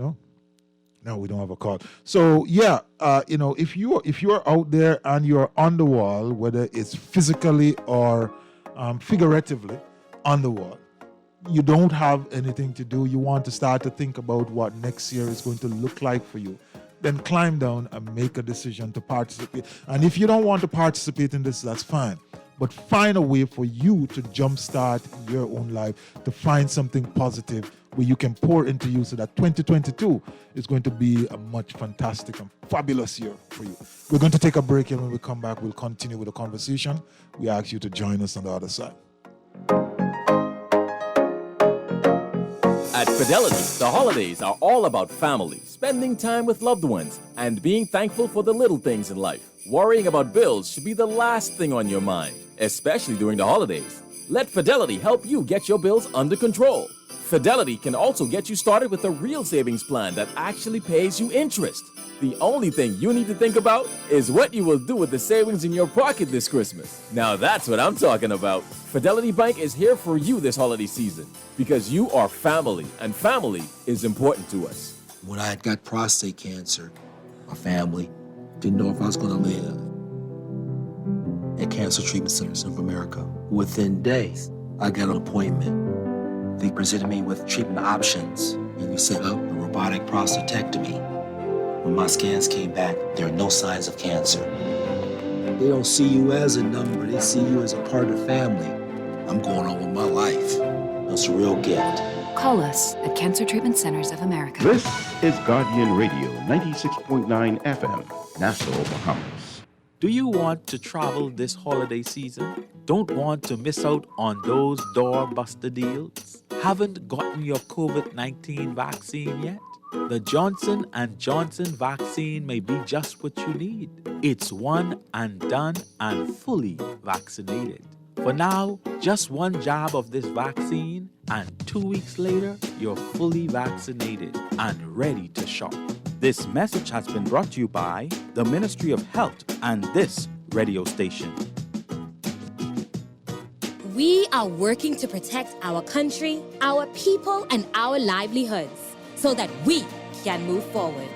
No, we don't have a call. So yeah, if you're out there and you're on the wall, whether it's physically or figuratively on the wall, you don't have anything to do, you want to start to think about what next year is going to look like for you, then climb down and make a decision to participate. And if you don't want to participate in this, that's fine. But find a way for you to jumpstart your own life, to find something positive where you can pour into you, so that 2022 is going to be a much fantastic and fabulous year for you. We're going to take a break, and when we come back, we'll continue with the conversation. We ask you to join us on the other side. At Fidelity, the holidays are all about family, spending time with loved ones, and being thankful for the little things in life. Worrying about bills should be the last thing on your mind, especially during the holidays. Let Fidelity help you get your bills under control. Fidelity can also get you started with a real savings plan that actually pays you interest. The only thing you need to think about is what you will do with the savings in your pocket this Christmas. Now that's what I'm talking about. Fidelity Bank is here for you this holiday season because you are family, and family is important to us. When I had got prostate cancer, my family didn't know if I was going to live. At Cancer Treatment Centers of America, within days, I got an appointment. They presented me with treatment options, and we set up a robotic prostatectomy. When my scans came back, there are no signs of cancer. They don't see you as a number, they see you as a part of the family. I'm going on with my life. That's a real gift. Call us at Cancer Treatment Centers of America. This is Guardian Radio, 96.9 FM, Nassau, Bahamas. Do you want to travel this holiday season? Don't want to miss out on those doorbuster deals? Haven't gotten your COVID-19 vaccine yet? The Johnson & Johnson vaccine may be just what you need. It's one and done and fully vaccinated. For now, just one jab of this vaccine, and 2 weeks later, you're fully vaccinated and ready to shop. This message has been brought to you by the Ministry of Health and this radio station. We are working to protect our country, our people, and our livelihoods so that we can move forward.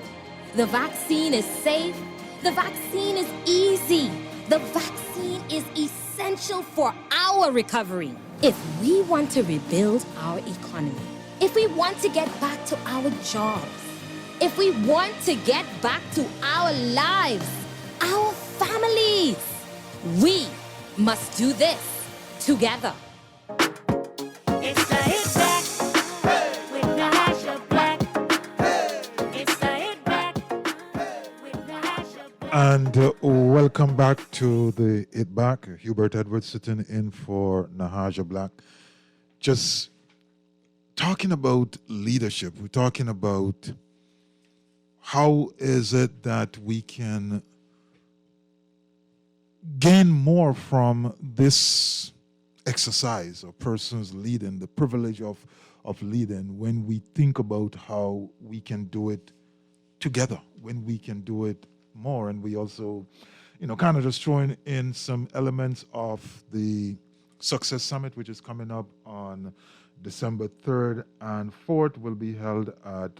The vaccine is safe. The vaccine is easy. The vaccine is essential for our recovery. If we want to rebuild our economy, if we want to get back to our jobs, if we want to get back to our lives, our families, we must do this together. It's the Hit Back with Nahaja Black. It's the Hit Back with Nahaja Black. And welcome back to the It Back. Hubert Edwards sitting in for Nahaja Black. Just talking about leadership. We're talking about how is it that we can gain more from this exercise of persons leading, the privilege of leading, when we think about how we can do it together, when we can do it more. And we also, kind of just throwing in some elements of the Success Summit, which is coming up on December 3rd and 4th, will be held at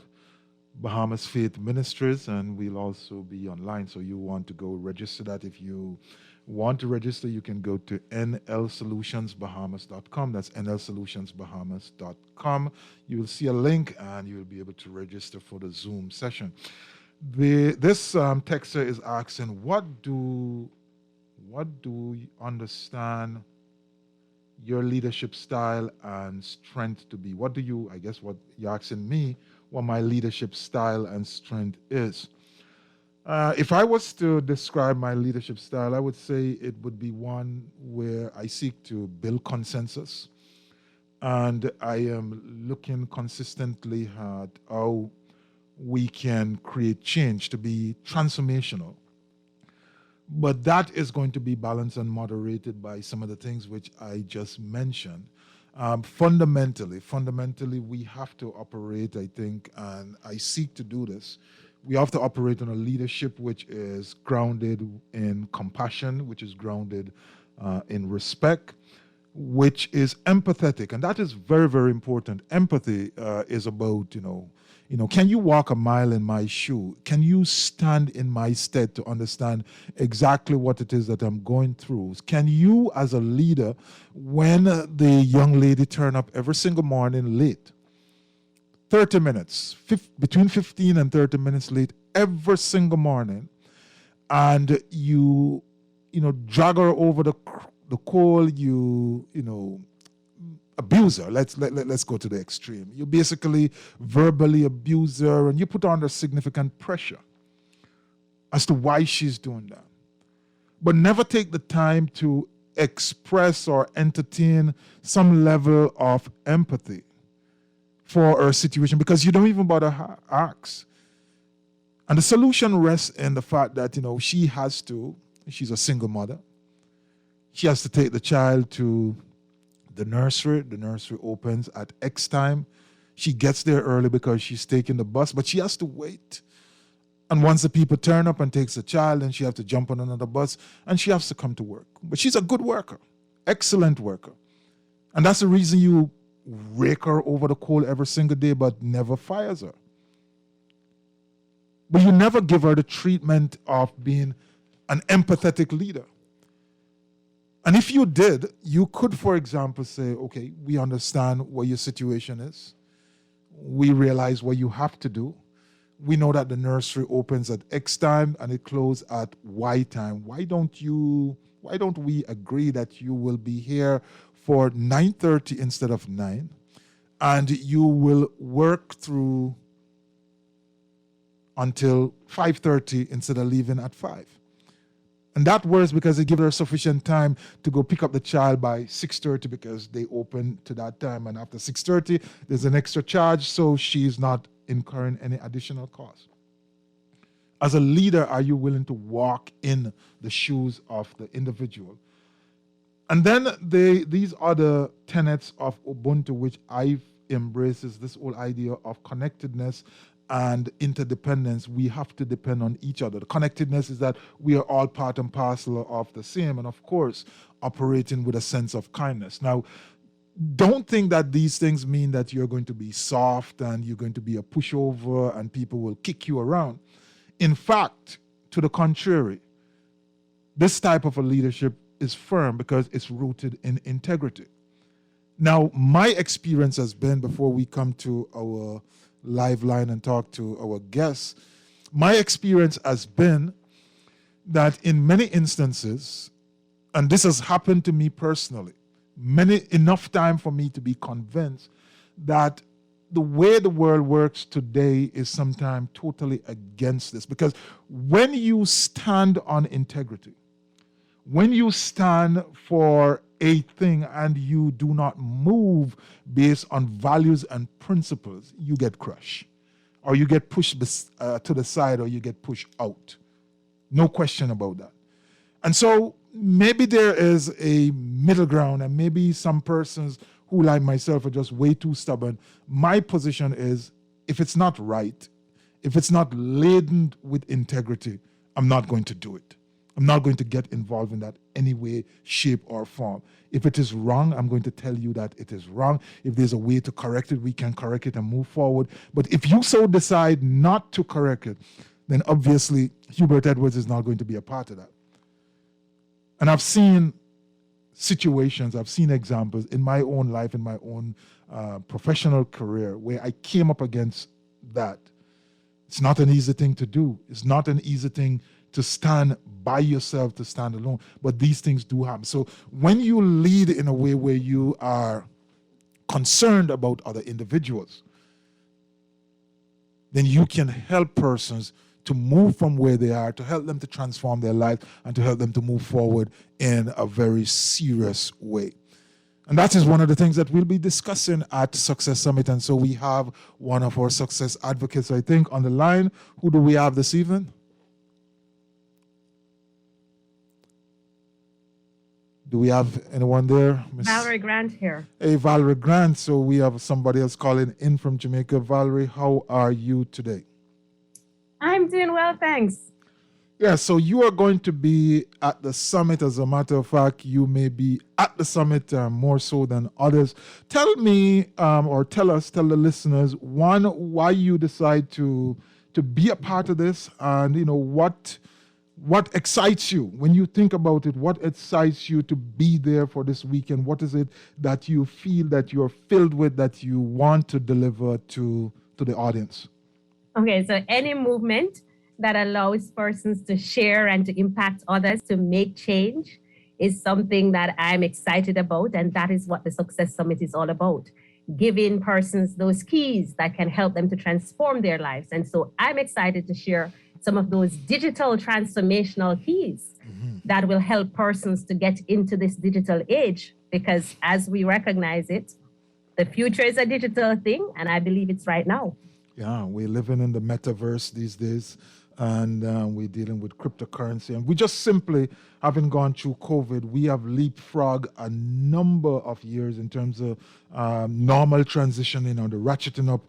Bahamas Faith Ministries, and we'll also be online. So you want to go register that. If you want to register, you can go to nlsolutionsbahamas.com. That's nlsolutionsbahamas.com. You will see a link, and you will be able to register for the Zoom session. This texter is asking, what do you understand your leadership style and strength to be? What you're asking me, what my leadership style and strength is. If I was to describe my leadership style, I would say it would be one where I seek to build consensus, and I am looking consistently at how we can create change to be transformational. But that is going to be balanced and moderated by some of the things which I just mentioned. Fundamentally, we have to operate, I think, and I seek to do this. We have to operate on a leadership which is grounded in compassion, which is grounded in respect, which is empathetic. And that is very, very important. Empathy is about, can you walk a mile in my shoe? Can you stand in my stead to understand exactly what it is that I'm going through? Can you, as a leader, when the young lady turn up every single morning late, 30 minutes, between 15 and 30 minutes late every single morning, and you drag her over the coal, abuse her. Let's go to the extreme. You basically verbally abuse her, and you put her under significant pressure as to why she's doing that. But never take the time to express or entertain some level of empathy for her situation, because you don't even bother ask. And the solution rests in the fact that, she's a single mother. She has to take the child to the nursery. The nursery opens at X time. She gets there early because she's taking the bus, but she has to wait. And once the people turn up and takes the child, then she has to jump on another bus, and she has to come to work. But she's a good worker, excellent worker. And that's the reason you rake her over the coal every single day, but never fires her. But you never give her the treatment of being an empathetic leader. And if you did, you could, for example, say, okay, we understand what your situation is. We realize what you have to do. We know that the nursery opens at X time and it closes at Y time. Why don't we agree that you will be here for 9:30 instead of 9, and you will work through until 5:30 instead of leaving at 5? And that works because it gives her sufficient time to go pick up the child by 6:30, because they open to that time. And after 6:30, there's an extra charge, so she's not incurring any additional cost. As a leader, are you willing to walk in the shoes of the individual? And then these other tenets of Ubuntu, which I've embraced, is this whole idea of connectedness and interdependence. We have to depend on each other. The connectedness is that we are all part and parcel of the same, and of course, operating with a sense of kindness. Now, don't think that these things mean that you're going to be soft and you're going to be a pushover and people will kick you around. In fact, to the contrary, this type of a leadership is firm because it's rooted in integrity. Now, my experience has been, before we come to our live line and talk to our guests, my experience has been that in many instances, and this has happened to me personally, enough time for me to be convinced that the way the world works today is sometimes totally against this. Because when you stand on integrity, when you stand for a thing and you do not move based on values and principles, you get crushed, or you get pushed to the side, or you get pushed out. No question about that. And so maybe there is a middle ground, and maybe some persons who, like myself, are just way too stubborn. My position is, if it's not right, if it's not laden with integrity, I'm not going to do it. I'm not going to get involved in that any way, shape, or form. If it is wrong, I'm going to tell you that it is wrong. If there's a way to correct it, we can correct it and move forward. But if you so decide not to correct it, then obviously Hubert Edwards is not going to be a part of that. And I've seen situations, I've seen examples in my own life, in my own professional career, where I came up against that. It's not an easy thing to do. It's not an easy thing to stand by yourself, to stand alone. But these things do happen. So when you lead in a way where you are concerned about other individuals, then you can help persons to move from where they are, to help them to transform their lives, and to help them to move forward in a very serious way. And that is one of the things that we'll be discussing at Success Summit. And so we have one of our success advocates, I think, on the line. Who do we have this evening? Do we have anyone there? Valerie Grant here. Hey, Valerie Grant. So we have somebody else calling in from Jamaica. Valerie, how are you today? I'm doing well, thanks. Yeah, so you are going to be at the summit. As a matter of fact, you may be at the summit more so than others. Tell me, or tell the listeners, one, why you decide to be a part of this, and what excites you when you think about it. What excites you to be there for this weekend? What is it that you feel that you're filled with, that you want to deliver to the audience? Okay, so any movement that allows persons to share and to impact others, to make change, is something that I'm excited about. And that is what the Success Summit is all about, giving persons those keys that can help them to transform their lives. And so I'm excited to share some of those digital transformational keys that will help persons to get into this digital age, because as we recognize it, the future is a digital thing, and I believe it's right now. Yeah, we're living in the metaverse these days, and we're dealing with cryptocurrency. And we just simply, having gone through COVID, we have leapfrogged a number of years in terms of normal transitioning or the ratcheting up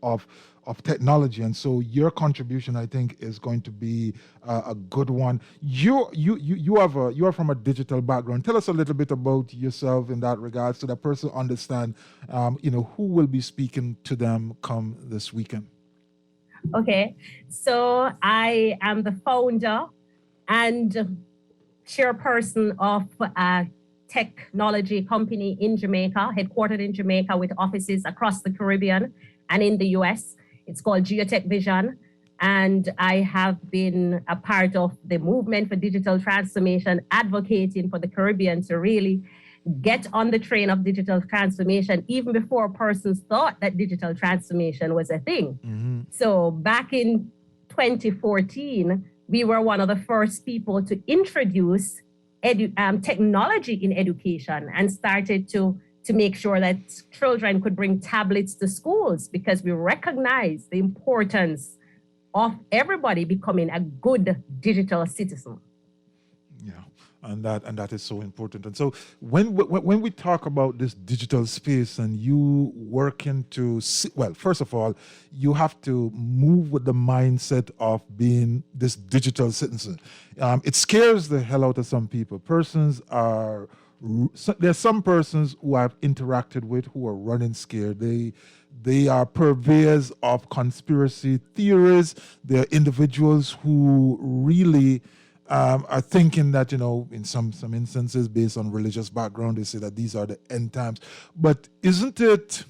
of technology. And so your contribution, I think, is going to be a good one. You are from a digital background. Tell us a little bit about yourself in that regard, so that person understand, who will be speaking to them come this weekend. Okay, so I am the founder and chairperson of a technology company in Jamaica, headquartered in Jamaica with offices across the Caribbean and in the US. It's called Geotech Vision. And I have been a part of the movement for digital transformation, advocating for the Caribbean to really get on the train of digital transformation, even before persons thought that digital transformation was a thing. Mm-hmm. So back in 2014, we were one of the first people to introduce technology in education, and started to make sure that children could bring tablets to schools, because we recognize the importance of everybody becoming a good digital citizen. And that is so important. And so when we talk about this digital space and you working to first of all, you have to move with the mindset of being this digital citizen. It scares the hell out of some people. There's some persons who I've interacted with who are running scared. They are purveyors of conspiracy theories. They're individuals who really are thinking that, in some instances, based on religious background, they say that these are the end times. But isn't it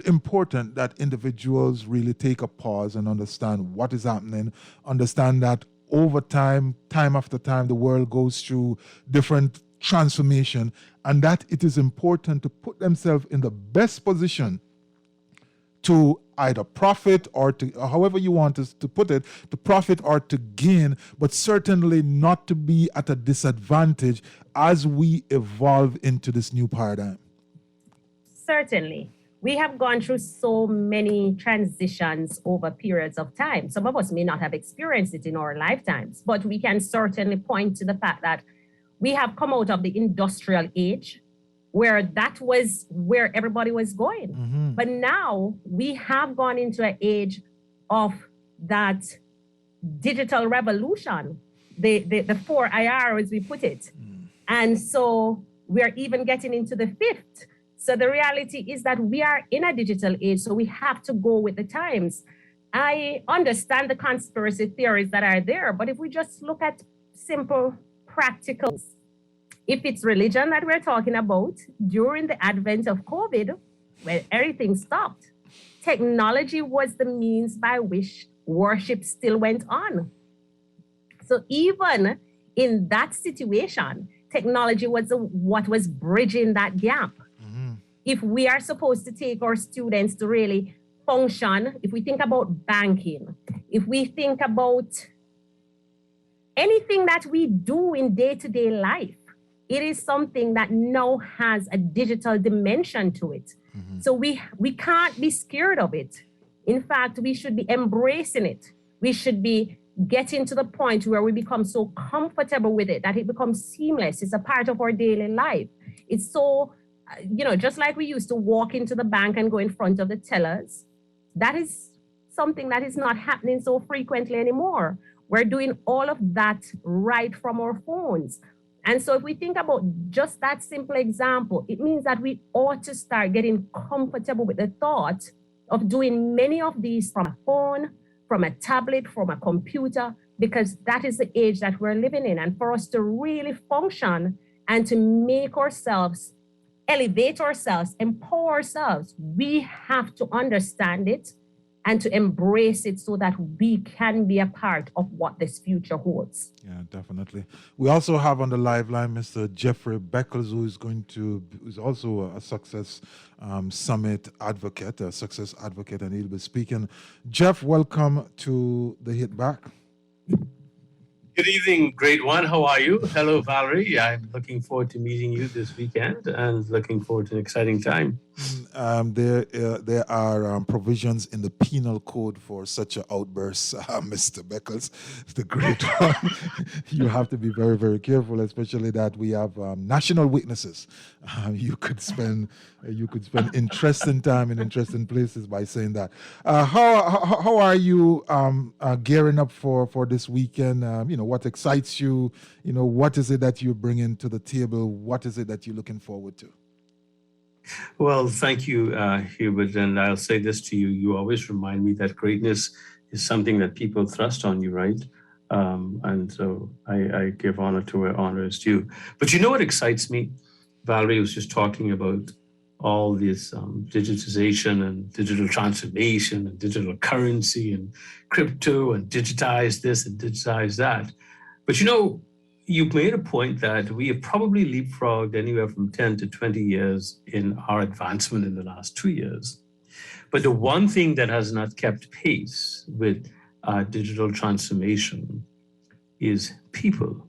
important that individuals really take a pause and understand what is happening, understand that over time after time, the world goes through different transformation, and that it is important to put themselves in the best position to either profit or to, however you want to put it, to profit or to gain, but certainly not to be at a disadvantage as we evolve into this new paradigm. Certainly. We have gone through so many transitions over periods of time. Some of us may not have experienced it in our lifetimes, but we can certainly point to the fact that we have come out of the industrial age, where that was where everybody was going. Mm-hmm. But now we have gone into an age of that digital revolution, the 4IR, as we put it. And so we're even getting into the 5th. So the reality is that we are in a digital age, so we have to go with the times. I understand the conspiracy theories that are there, but if we just look at simple practicals, if it's religion that we're talking about, during the advent of COVID, when everything stopped, technology was the means by which worship still went on. So even in that situation, technology was what was bridging that gap. If we are supposed to take our students to really function, if we think about banking, if we think about anything that we do in day-to-day life, it is something that now has a digital dimension to it. So we can't be scared of it. In fact, we should be embracing it. We should be getting to the point where we become so comfortable with it that it becomes seamless. It's a part of our daily life. It's so, just like we used to walk into the bank and go in front of the tellers, that is something that is not happening so frequently anymore. We're doing all of that right from our phones. And so if we think about just that simple example, it means that we ought to start getting comfortable with the thought of doing many of these from a phone, from a tablet, from a computer, because that is the age that we're living in. And for us to really function and to make ourselves, elevate ourselves, empower ourselves, we have to understand it and to embrace it so that we can be a part of what this future holds. Yeah, definitely. We also have on the live line Mr. Jeffrey Beckles, who's also a Success Summit advocate, a success advocate, and he'll be speaking. Jeff, welcome to the Hit Back. Good evening, great one. How are you? Hello, Valerie. I'm looking forward to meeting you this weekend and looking forward to an exciting time. There are provisions in the penal code for such an outburst, Mr. Beckles. It's the great one. You have to be very, very careful, especially that we have national witnesses. You could spend interesting time in interesting places by saying that. How are you gearing up for this weekend? What excites you? What is it that you bring into the table? What is it that you're looking forward to? Well, thank you, Hubert. And I'll say this to you. You always remind me that greatness is something that people thrust on you, right? And so I give honor to where honor is due. But you know what excites me? Valerie was just talking about all this digitization and digital transformation and digital currency and crypto and digitize this and digitize that. But you made a point that we have probably leapfrogged anywhere from 10 to 20 years in our advancement in the last 2 years. But the one thing that has not kept pace with digital transformation is people.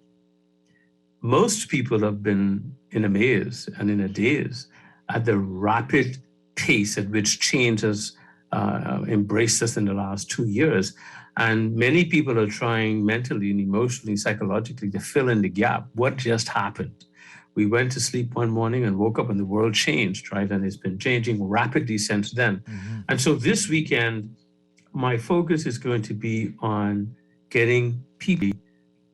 Most people have been in a maze and in a daze at the rapid pace at which change has embraced us in the last 2 years. And many people are trying mentally and emotionally, psychologically to fill in the gap. What just happened? We went to sleep one morning and woke up and the world changed, right? And it's been changing rapidly since then. And so this weekend, my focus is going to be on getting people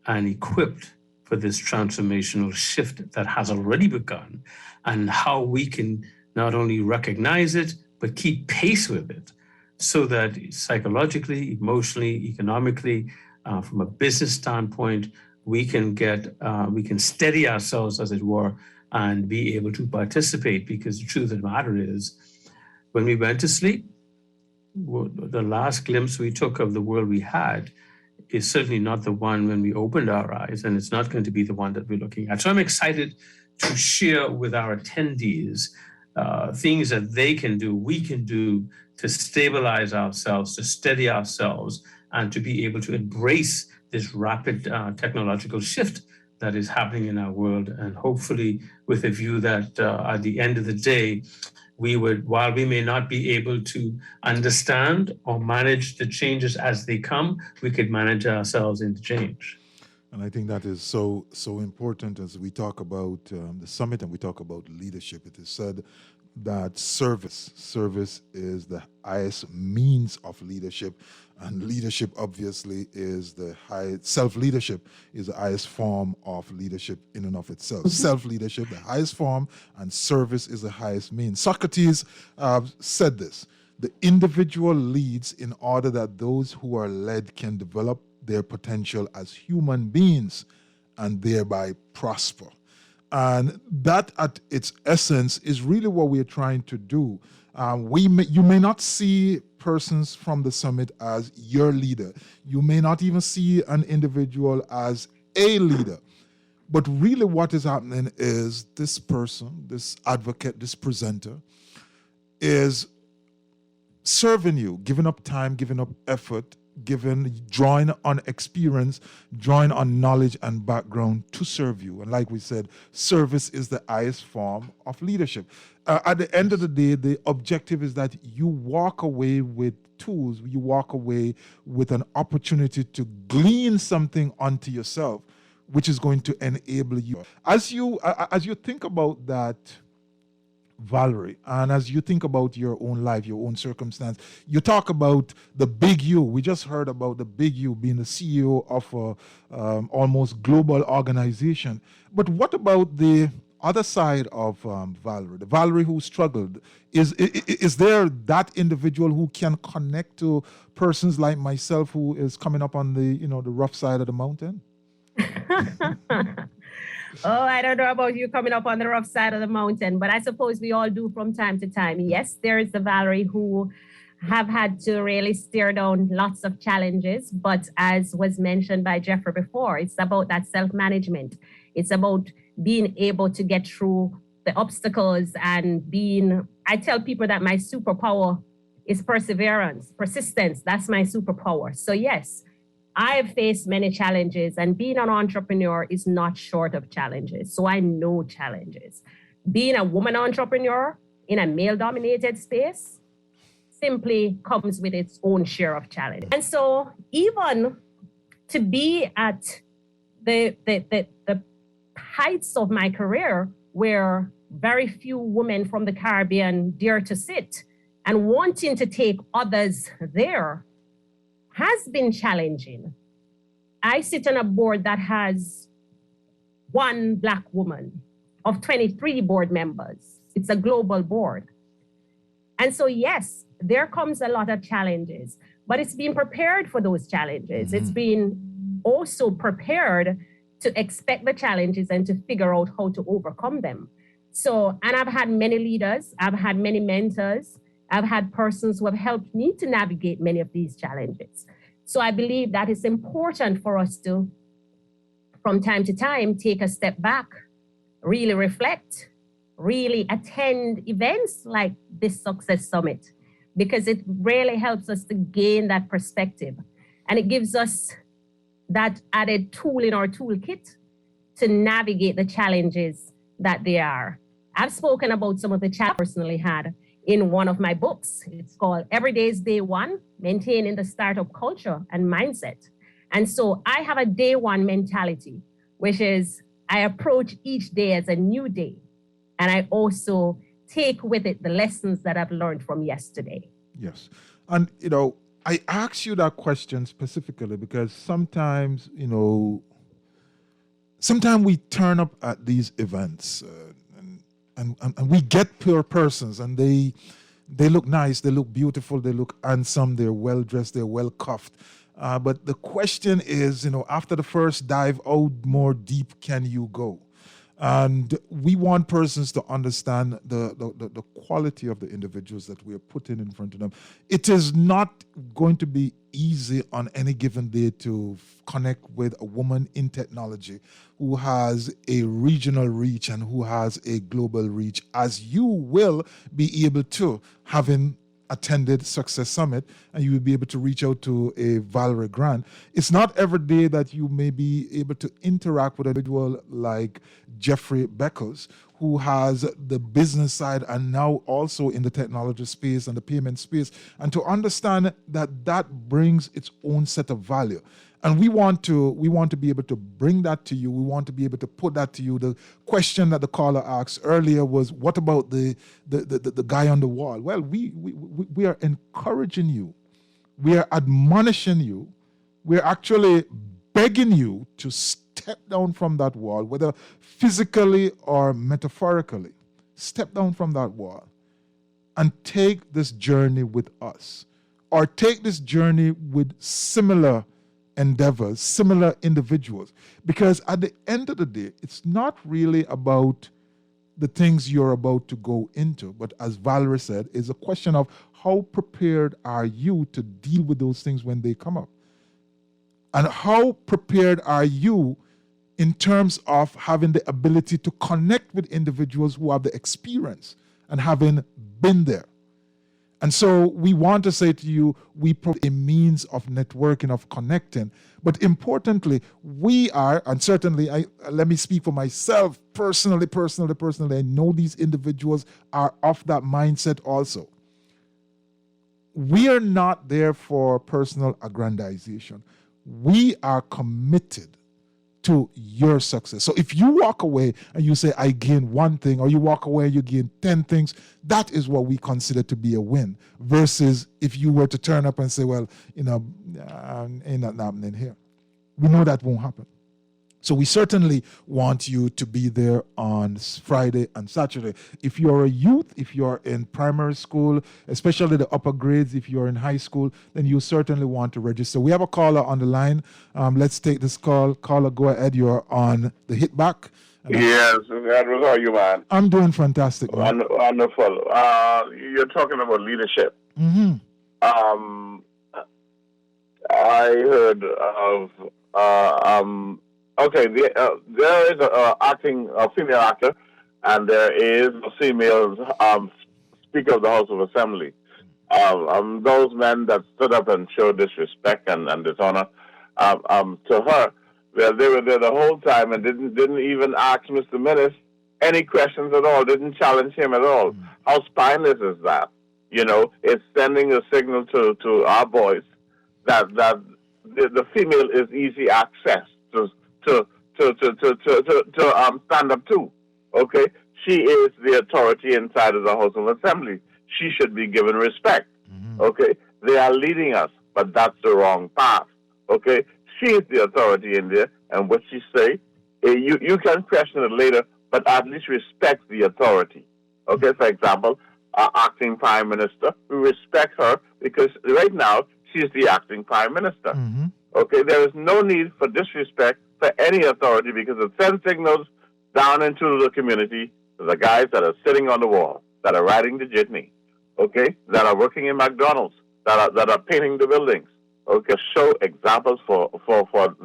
and equipped for this transformational shift that has already begun and how we can not only recognize it, but keep pace with it. So that psychologically, emotionally, economically, from a business standpoint, we can steady ourselves, as it were, and be able to participate. Because the truth of the matter is, when we went to sleep, the last glimpse we took of the world we had is certainly not the one when we opened our eyes, and it's not going to be the one that we're looking at. So I'm excited to share with our attendees things that they can do, we can do, to stabilize ourselves, to steady ourselves, and to be able to embrace this rapid technological shift that is happening in our world. And hopefully with a view that at the end of the day, we would, while we may not be able to understand or manage the changes as they come, we could manage ourselves into change. And I think that is so important as we talk about the summit and we talk about leadership. It is said that service is the highest means of leadership, and leadership obviously is the highest. Self-leadership is the highest form of leadership in and of itself. Self-leadership, the highest form, and service is the highest means. Socrates said this: the individual leads in order that those who are led can develop their potential as human beings and thereby prosper. And that at its essence is really what we're trying to do. You may not see persons from the summit as your leader. You may not even see an individual as a leader. But really what is happening is this person, this advocate, this presenter, is serving you, giving up time, giving up effort, drawing on experience, drawing on knowledge and background to serve you. And like we said, service is the highest form of leadership. At the end of the day, the objective is that you walk away with tools, you walk away with an opportunity to glean something onto yourself, which is going to enable you. As you think about that, Valerie, and as you think about your own life, your own circumstance, you talk about the big you. We just heard about the big you being the CEO of a almost global organization. But what about the other side of Valerie, the Valerie who struggled? Is there that individual who can connect to persons like myself who is coming up on the rough side of the mountain? Oh, I don't know about you coming up on the rough side of the mountain, but I suppose we all do from time to time. Yes, there is the Valerie who have had to really stare down lots of challenges. But as was mentioned by Jeffrey before, it's about that self-management. It's about being able to get through the obstacles and I tell people that my superpower is perseverance, persistence. That's my superpower. So yes, I have faced many challenges, and being an entrepreneur is not short of challenges. So I know challenges. Being a woman entrepreneur in a male-dominated space simply comes with its own share of challenges. And so even to be at the heights of my career where very few women from the Caribbean dare to sit and wanting to take others there has been challenging. I sit on a board that has one Black woman of 23 board members. It's a global board. And so, yes, there comes a lot of challenges, but it's being prepared for those challenges. Mm-hmm. It's been also prepared to expect the challenges and to figure out how to overcome them. So, and I've had many leaders, I've had many mentors, I've had persons who have helped me to navigate many of these challenges. So I believe that it's important for us to, from time to time, take a step back, really reflect, really attend events like this Success Summit, because it really helps us to gain that perspective. And it gives us that added tool in our toolkit to navigate the challenges that they are. I've spoken about some of the challenges I personally had in one of my books. It's called Every Day's Day One, Maintaining the Startup Culture and Mindset. And so I have a day one mentality, which is I approach each day as a new day. And I also take with it the lessons that I've learned from yesterday. Yes. And, I ask you that question specifically because sometimes we turn up at these events and we get pure persons, and they look nice, they look beautiful, they look handsome, they're well dressed, they're well cuffed. But the question is, after the first dive, how more deep can you go? And we want persons to understand the quality of the individuals that we are putting in front of them. It is not going to be easy on any given day to connect with a woman in technology who has a regional reach and who has a global reach, as you will be able to, having attended Success Summit, and you will be able to reach out to a Valerie Grant. It's not every day that you may be able to interact with an individual like Jeffrey Beckles, who has the business side and now also in the technology space and the payment space, and to understand that that brings its own set of value. And we want to be able to bring that to you. We want to be able to put that to you. The question that the caller asked earlier was, what about the guy on the wall? Well, we are encouraging you. We are admonishing you. We're actually begging you to step down from that wall, whether physically or metaphorically. Step down from that wall and take this journey with us, or take this journey with similar endeavors, similar individuals. Because at the end of the day, it's not really about the things you're about to go into, but as Valerie said, it's a question of how prepared are you to deal with those things when they come up? And how prepared are you in terms of having the ability to connect with individuals who have the experience and having been there? And so we want to say to you, we provide a means of networking, of connecting. But importantly, we are, and certainly, let me speak for myself personally, I know these individuals are of that mindset also. We are not there for personal aggrandization. We are committed to your success. So if you walk away and you say, I gain one thing, or you walk away and you gain 10 things, that is what we consider to be a win. Versus if you were to turn up and say, well, ain't nothing happening here. We know that won't happen. So we certainly want you to be there on Friday and Saturday. If you're a youth, if you're in primary school, especially the upper grades, if you're in high school, then you certainly want to register. We have a caller on the line. Let's take this call. Caller, go ahead. You're on the hit back. Yes, Edward, how are you, man? I'm doing fantastic, man. Wonderful. You're talking about leadership. Mm-hmm. I heard of okay, there is a female actor, and there is a female Speaker of the House of Assembly. Those men that stood up and showed disrespect and dishonor to her, well, they were there the whole time and didn't even ask Mr. Minnis any questions at all, didn't challenge him at all. How spineless is that? You know, it's sending a signal to our boys that the female is easy access to stand up to. Okay, she is the authority inside of the House of Assembly. She should be given respect. Okay, they are leading us, but that's the wrong path. Okay, she is the authority in there, and what she say, you can question it later, but at least respect the authority. Okay, for example, our acting Prime Minister, we respect her because right now she's the acting Prime Minister. Okay, there is no need for disrespect for any authority because it sends signals down into the community to the guys that are sitting on the wall, that are riding the jitney, okay, that are working in McDonald's, that are painting the buildings. Okay, show examples for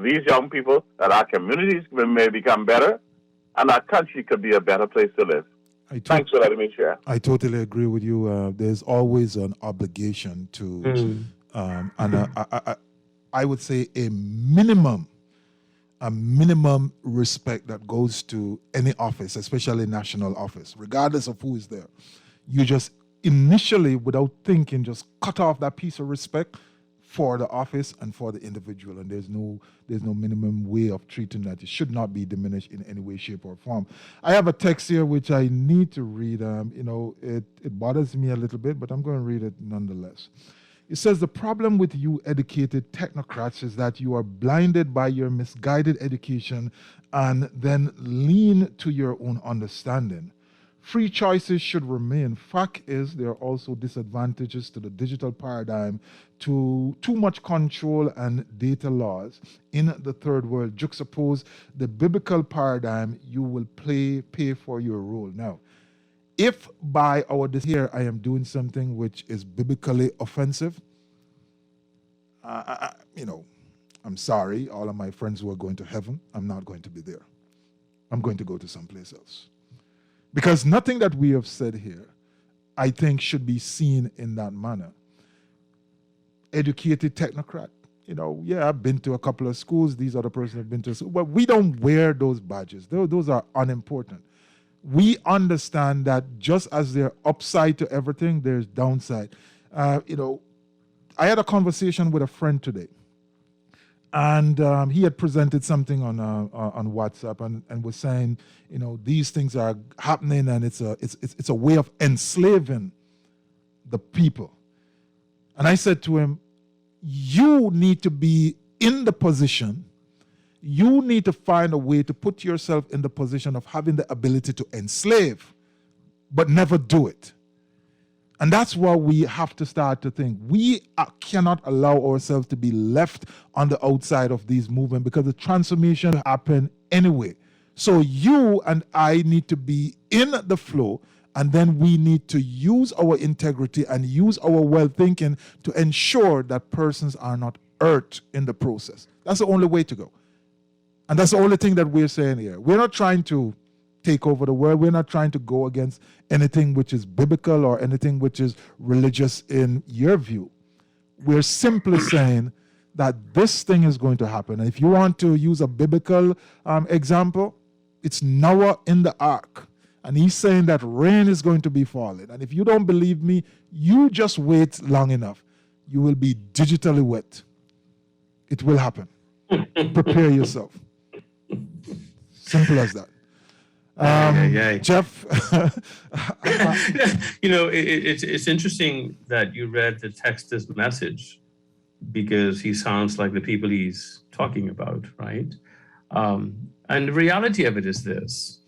these young people that our communities may become better and our country could be a better place to live. Thanks for letting me share. I totally agree with you. There's always an obligation to, and I would say a minimum respect that goes to any office, especially national office, regardless of who is there. You just initially, without thinking, just cut off that piece of respect for the office and for the individual, and there's no minimum way of treating that. It should not be diminished in any way, shape, or form. I have a text here which I need to read. It bothers me a little bit, but I'm going to read it nonetheless. It says, the problem with you educated technocrats is that you are blinded by your misguided education and then lean to your own understanding. Free choices should remain. Fact is, there are also disadvantages to the digital paradigm, to too much control and data laws in the third world. Juxtapose the biblical paradigm, you will pay for your role. Now, if by our here I am doing something which is biblically offensive, I'm sorry, all of my friends who are going to heaven, I'm not going to be there. I'm going to go to someplace else. Because nothing that we have said here, I think, should be seen in that manner. Educated technocrat. I've been to a couple of schools. These other persons have been to school. But we don't wear those badges. Those are unimportant. We understand that just as there's upside to everything, there's downside. I had a conversation with a friend today. And he had presented something on WhatsApp and was saying, these things are happening, and it's a way of enslaving the people. And I said to him, you need to be in the position. You need to find a way to put yourself in the position of having the ability to enslave, but never do it. And that's what we have to start to think. We cannot allow ourselves to be left on the outside of these movements, because the transformation will happen anyway. So you and I need to be in the flow, and then we need to use our integrity and use our well thinking to ensure that persons are not hurt in the process. That's the only way to go. And that's the only thing that we're saying here. We're not trying to take over the world. We're not trying to go against anything which is biblical or anything which is religious in your view. We're simply saying that this thing is going to happen. And if you want to use a biblical example, it's Noah in the ark. And he's saying that rain is going to be falling. And if you don't believe me, you just wait long enough. You will be digitally wet. It will happen. Prepare yourself. Simple as that. Jeff, it's interesting that you read the texter's message, because he sounds like the people he's talking about, right? And the reality of it is this: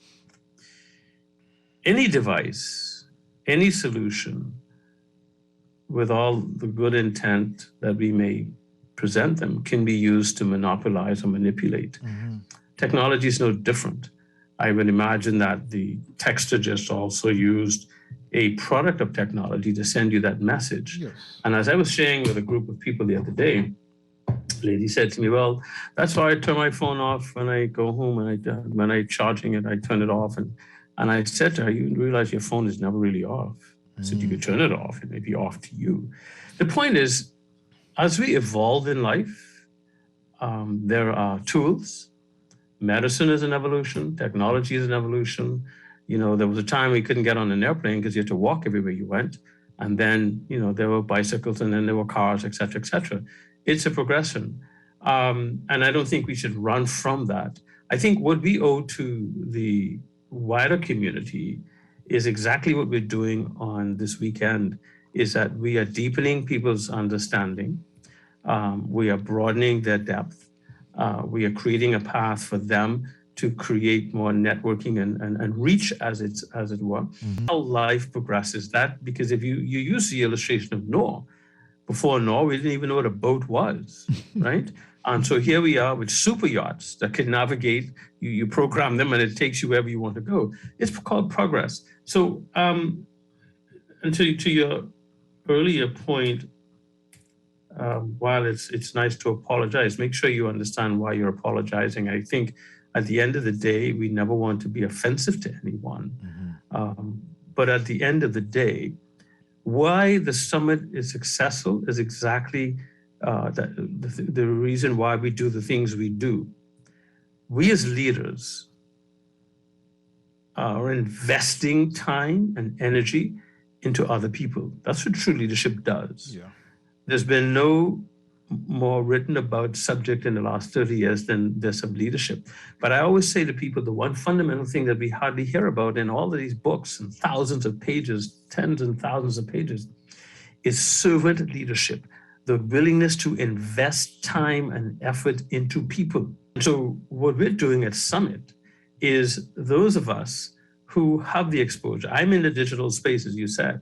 any device, any solution, with all the good intent that we may present them, can be used to monopolize or manipulate. Technology is no different. I would imagine that the texter just also used a product of technology to send you that message. Yes. And as I was sharing with a group of people the other day, a lady said to me, well, that's why I turn my phone off when I go home, and when I'm charging it, I turn it off. And I said to her, you realize your phone is never really off. I said, you could turn it off. It may be off to you. The point is, as we evolve in life, there are tools. Medicine is an evolution. Technology is an evolution. There was a time we couldn't get on an airplane because you had to walk everywhere you went. And then, there were bicycles, and then there were cars, et cetera, et cetera. It's a progression. And I don't think we should run from that. I think what we owe to the wider community is exactly what we're doing on this weekend, is that we are deepening people's understanding. We are broadening their depth. We are creating a path for them to create more networking and reach, as it were. How life progresses, that, because if you use the illustration of Noah, before Noah, we didn't even know what a boat was, right? And so here we are with super yachts that can navigate. You program them, and it takes you wherever you want to go. It's called progress. So, and to your earlier point, while it's nice to apologize, make sure you understand why you're apologizing. I think at the end of the day, we never want to be offensive to anyone. But at the end of the day, why the summit is successful is exactly the reason why we do the things we do. We as leaders are investing time and energy into other people. That's what true leadership does. Yeah. There's been no more written about subject in the last 30 years than this of leadership. But I always say to people, the one fundamental thing that we hardly hear about in all of these books and thousands of pages, tens and thousands of pages, is servant leadership, the willingness to invest time and effort into people. So what we're doing at Summit is those of us who have the exposure. I'm in the digital space, as you said.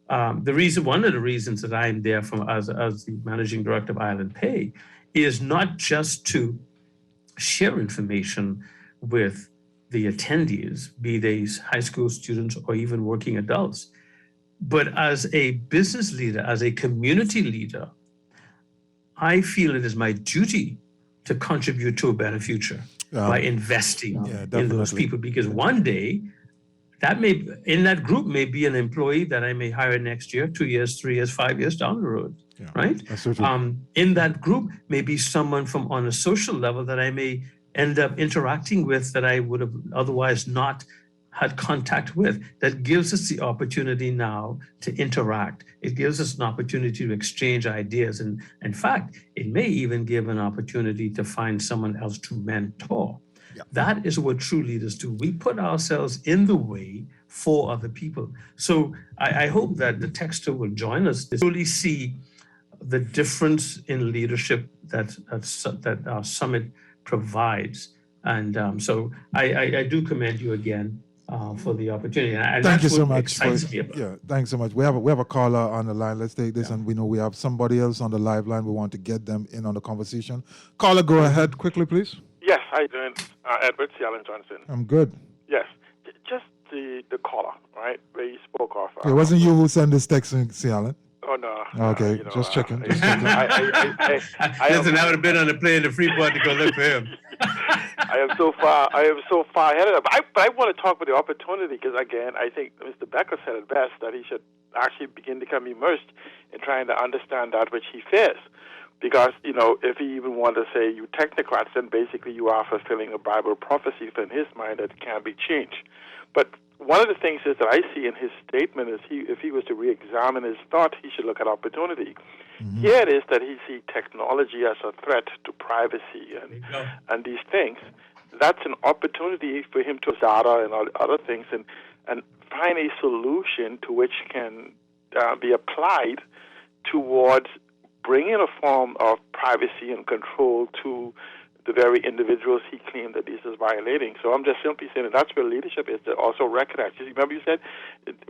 One of the reasons that I'm there as the managing director of Island Pay is not just to share information with the attendees, be they high school students or even working adults, but as a business leader, as a community leader, I feel it is my duty to contribute to a better future by investing in those people, because one day, in that group may be an employee that I may hire next year, 2 years, 3 years, 5 years down the road, right? In that group may be someone from on a social level that I may end up interacting with that I would have otherwise not had contact with, that gives us the opportunity now to interact. It gives us an opportunity to exchange ideas. And in fact, it may even give an opportunity to find someone else to mentor. That is what true leaders do. We put ourselves in the way for other people. So I hope that the texter will join us to really see the difference in leadership that our summit provides. And so I do commend you again for the opportunity. And Thank you that's so what much. excites me about it. Yeah, thanks so much. We have a caller on the line. Let's take this, and we know we have somebody else on the live line. We want to get them in on the conversation. Caller, go ahead quickly, please. Yes, how you doing? Edward C. Allen Johnson. I'm good. Yes, just the caller, right, where you spoke of. It wasn't you who sent this text, C. Allen? Oh, no. Okay, just checking. Listen, I would have been on the plane to Freeport to go look for him. I am so far ahead of it. But I want to talk about the opportunity because, again, I think Mr. Becker said it best, that he should actually begin to become immersed in trying to understand that which he fears. Because, if he even wanted to say you technocrats, then basically you are fulfilling a Bible prophecy in his mind that can't be changed. But one of the things is that I see in his statement is if he was to re-examine his thought, he should look at opportunity. Mm-hmm. Here it is that he sees technology as a threat to privacy and these things. That's an opportunity for him to Zara and all other things and find a solution to which can be applied towards bringing a form of privacy and control to the very individuals he claimed that this is violating. So I'm just simply saying that that's where leadership is, to also recognize. Remember you said,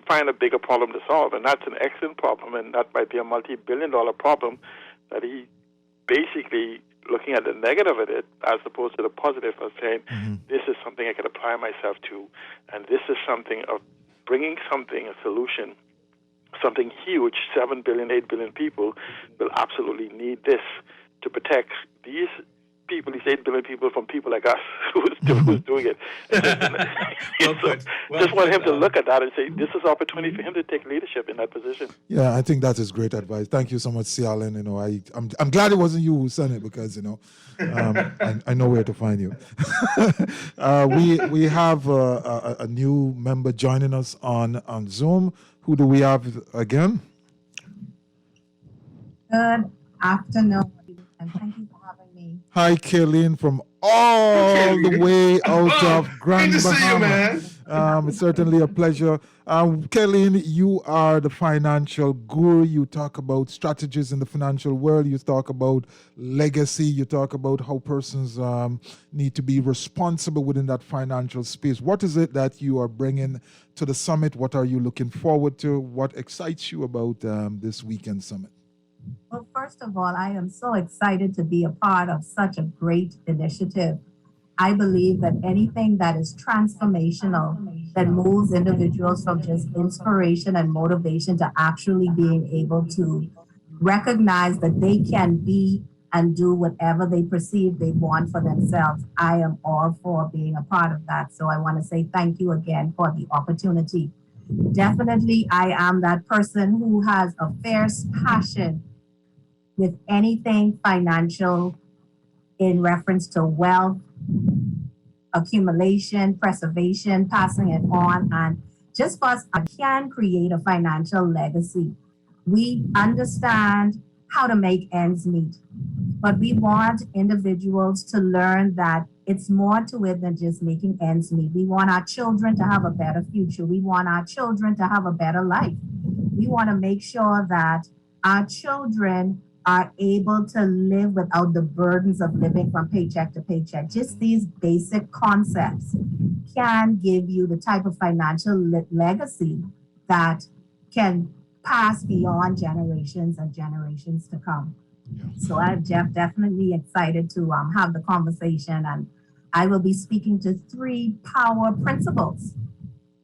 find a bigger problem to solve, and that's an excellent problem, and that might be a multi-billion-dollar problem that he basically looking at the negative of it as opposed to the positive of saying, this is something I can apply myself to, and this is something of bringing something, a solution, something huge, 7 billion, 8 billion people will absolutely need this to protect these people, these 8 billion people, from people like us who's doing it. Just want him to look at that and say, this is an opportunity for him to take leadership in that position. Yeah, I think that is great advice. Thank you so much, C. Allen. I'm glad it wasn't you who sent it because, I know where to find you. We have a new member joining us on Zoom. Who do we have again? Good afternoon, and thank you for having me. Hi, Kaylin, from all the way out of Grand Bahama. See you, man. It's certainly a pleasure. Kaylin, you are the financial guru. You talk about strategies in the financial world. You talk about legacy. You talk about how persons need to be responsible within that financial space. What is it that you are bringing to the summit? What are you looking forward to? What excites you about this weekend summit? Well, first of all, I am so excited to be a part of such a great initiative. I believe that anything that is transformational, that moves individuals from just inspiration and motivation to actually being able to recognize that they can be and do whatever they perceive they want for themselves, I am all for being a part of that. So I want to say thank you again for the opportunity. Definitely, I am that person who has a fierce passion with anything financial in reference to wealth, accumulation, preservation, passing it on, and just for us, I can create a financial legacy. We understand how to make ends meet, but we want individuals to learn that it's more to it than just making ends meet. We want our children to have a better future. We want our children to have a better life. We want to make sure that our children are able to live without the burdens of living from paycheck to paycheck. Just these basic concepts can give you the type of financial legacy that can pass beyond generations and generations to come. So I'm definitely excited to have the conversation, and I will be speaking to 3 power principles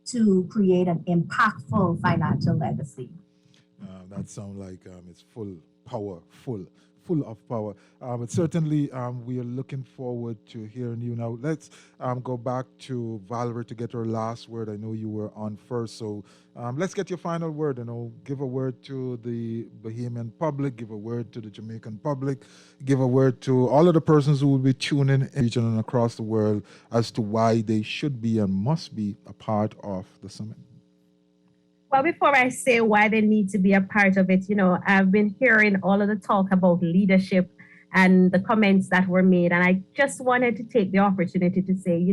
to create an impactful financial legacy. That sounds like it's full full of power. But certainly, we are looking forward to hearing you. Now, let's go back to Valerie to get her last word. I know you were on first, so let's get your final word. Give a word to the Bahamian public, give a word to the Jamaican public, give a word to all of the persons who will be tuning in region and across the world as to why they should be and must be a part of the summit. Well, before I say why they need to be a part of it, I've been hearing all of the talk about leadership and the comments that were made. And I just wanted to take the opportunity to say,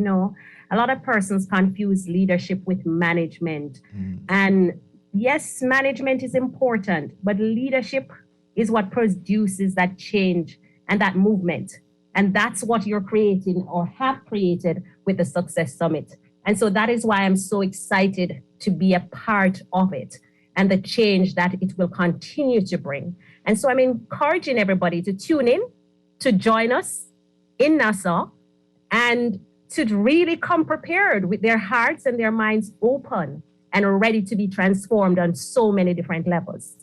a lot of persons confuse leadership with management. And yes, management is important, but leadership is what produces that change and that movement. And that's what you're creating or have created with the Success Summit. And so that is why I'm so excited to be a part of it and the change that it will continue to bring. And so I'm encouraging everybody to tune in, to join us in Nassau, and to really come prepared with their hearts and their minds open and ready to be transformed on so many different levels.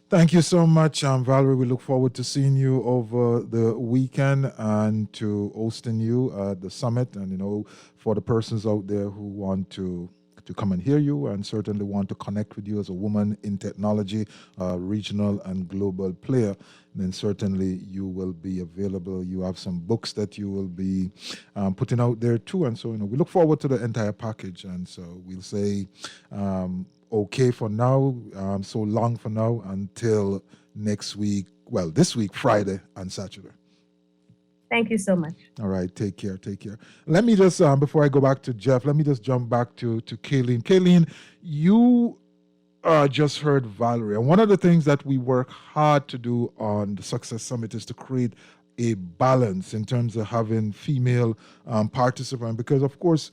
Thank you so much, Valerie. We look forward to seeing you over the weekend and to hosting you at the summit. And, for the persons out there who want to come and hear you and certainly want to connect with you as a woman in technology, regional and global player, then certainly you will be available. You have some books that you will be putting out there too. And so, we look forward to the entire package. And so we'll say, okay for now, so long for now until next week. Well, this week, Friday and Saturday. Thank you so much. All right, take care. Let me just, before I go back to Jeff, let me just jump back to Kayleen. Kayleen, you just heard Valerie. And one of the things that we work hard to do on the Success Summit is to create a balance in terms of having female participants, because, of course,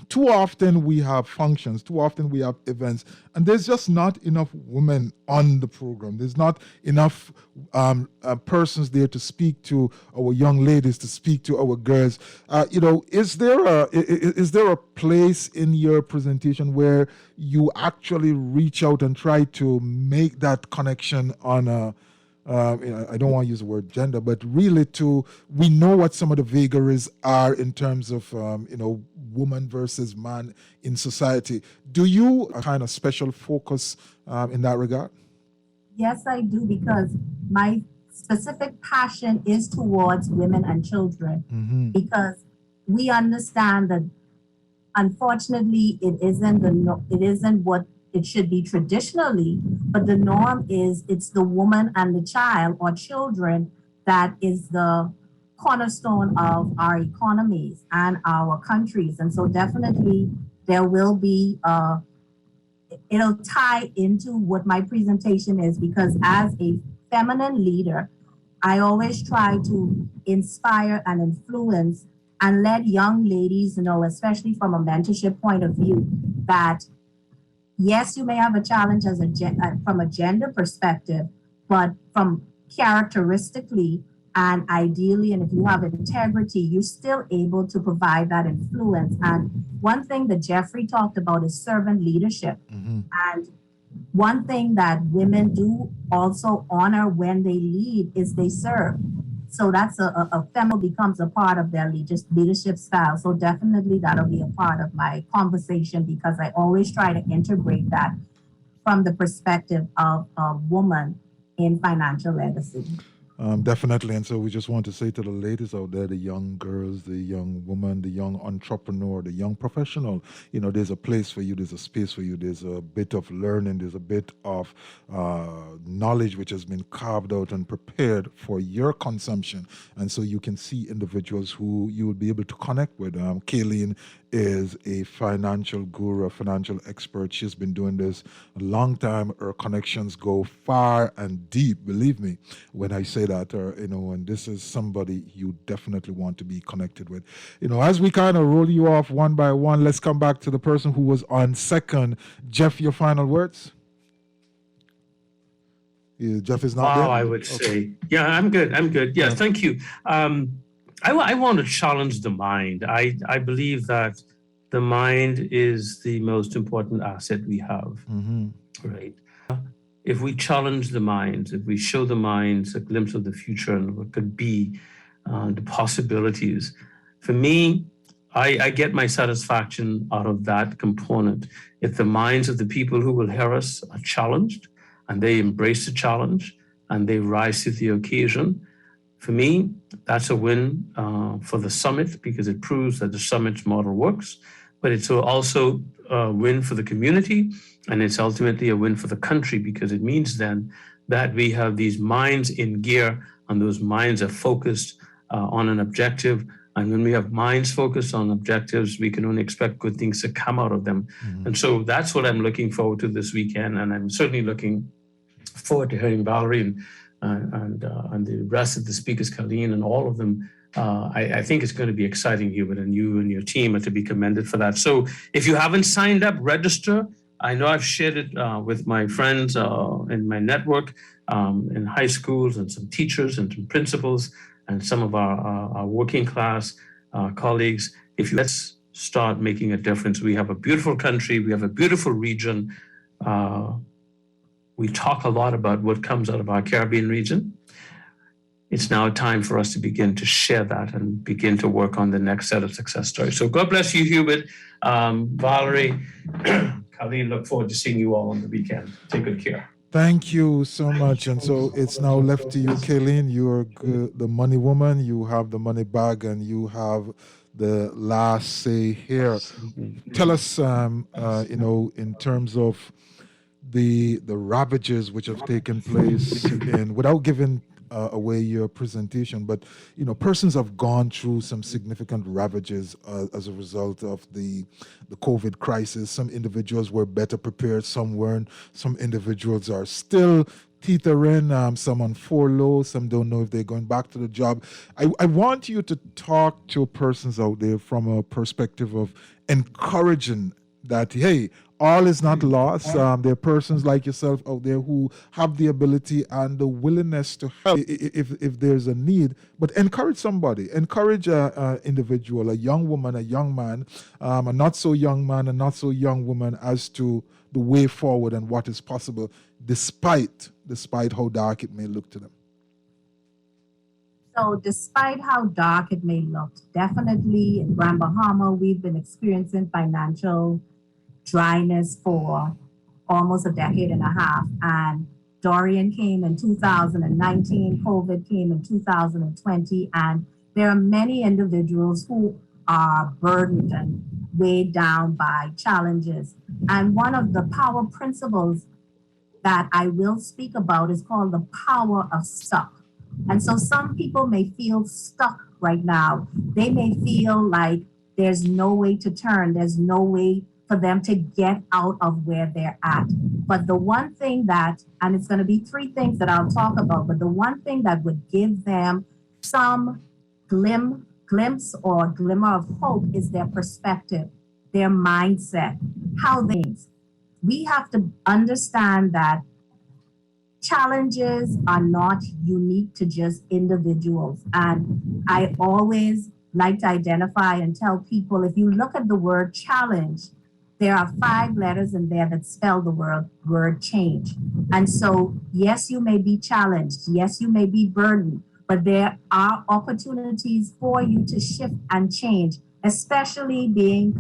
too often we have functions, too often we have events, and there's just not enough women on the program. There's not enough persons there to speak to our young ladies, to speak to our girls. Is there a place in your presentation where you actually reach out and try to make that connection on a I don't want to use the word gender, but really we know what some of the vagaries are in terms of, woman versus man in society. Do you kind of special focus in that regard? Yes, I do, because my specific passion is towards women and children, because we understand that unfortunately it isn't what it should be traditionally, but the norm is it's the woman and the child or children that is the cornerstone of our economies and our countries. And so definitely there will be, it'll tie into what my presentation is, because as a feminine leader, I always try to inspire and influence and let young ladies know, especially from a mentorship point of view, that yes, you may have a challenge from a gender perspective, but from characteristically and ideally, and if you have integrity, you're still able to provide that influence. And one thing that Jeffrey talked about is servant leadership. And one thing that women do also honor when they lead is they serve. So that's a feminine becomes a part of their leadership style. So definitely that'll be a part of my conversation, because I always try to integrate that from the perspective of a woman in financial legacy. Definitely. And so we just want to say to the ladies out there, the young girls, the young woman, the young entrepreneur, the young professional, there's a place for you, there's a space for you, there's a bit of learning, there's a bit of knowledge which has been carved out and prepared for your consumption. And so you can see individuals who you will be able to connect with. Kayleen is a financial guru, a financial expert. She's been doing this a long time. Her connections go far and deep, believe me, when I say that, and this is somebody you definitely want to be connected with. As we kind of roll you off one by one, let's come back to the person who was on second. Jeff, your final words? Jeff is not there? I would say. Yeah, I'm good. Yeah, thank you. I want to challenge the mind. I believe that the mind is the most important asset we have, right? if we challenge the minds, if we show the minds a glimpse of the future and what could be, the possibilities. For me, I get my satisfaction out of that component. If the minds of the people who will hear us are challenged and they embrace the challenge and they rise to the occasion, for me, that's a win for the summit because it proves that the summit model works, but it's also a win for the community, and it's ultimately a win for the country because it means then that we have these minds in gear and those minds are focused on an objective. And when we have minds focused on objectives, we can only expect good things to come out of them. And so that's what I'm looking forward to this weekend. And I'm certainly looking forward to hearing Valerie and the rest of the speakers, Colleen, and all of them. I think it's going to be exciting, Hubert, and you and your team are to be commended for that. So if you haven't signed up, register. I know I've shared it with my friends in my network in high schools and some teachers and some principals and some of our working class colleagues. Let's start making a difference. We have a beautiful country. We have a beautiful region. We talk a lot about what comes out of our Caribbean region. It's now time for us to begin to share that and begin to work on the next set of success stories. So God bless you, Hubert, Valerie, Colleen, look forward to seeing you all on the weekend. Take good care. Thank you so much. And so it's now left to you, Kayleen. You're the money woman. You have the money bag and you have the last say here. Tell us, in terms of the ravages which have taken place, and without giving away your presentation, but persons have gone through some significant ravages as a result of the COVID crisis. Some individuals were better prepared, some weren't. Some individuals are still teetering, some on furlough, some don't know if they're going back to the job. I want you to talk to persons out there from a perspective of encouraging that, hey, all is not lost. There are persons like yourself out there who have the ability and the willingness to help if there's a need. But encourage somebody. Encourage an individual, a young woman, a young man, a not so young man, a not so young woman as to the way forward and what is possible, despite how dark it may look to them. So despite how dark it may look, definitely in Grand Bahama, we've been experiencing financial dryness for almost a decade and a half. And Dorian came in 2019, COVID came in 2020, and there are many individuals who are burdened and weighed down by challenges. And one of the power principles that I will speak about is called the power of stuck. And so some people may feel stuck right now. They may feel like there's no way to turn, there's no way for them to get out of where they're at. But the one thing that, and it's going to be three things that I'll talk about, but the one thing that would give them some glimpse or glimmer of hope is their perspective, their mindset, how they. We have to understand that challenges are not unique to just individuals. And I always like to identify and tell people, if you look at the word challenge, there are 5 letters in there that spell the word change. And so, yes, you may be challenged. Yes, you may be burdened, but there are opportunities for you to shift and change, especially being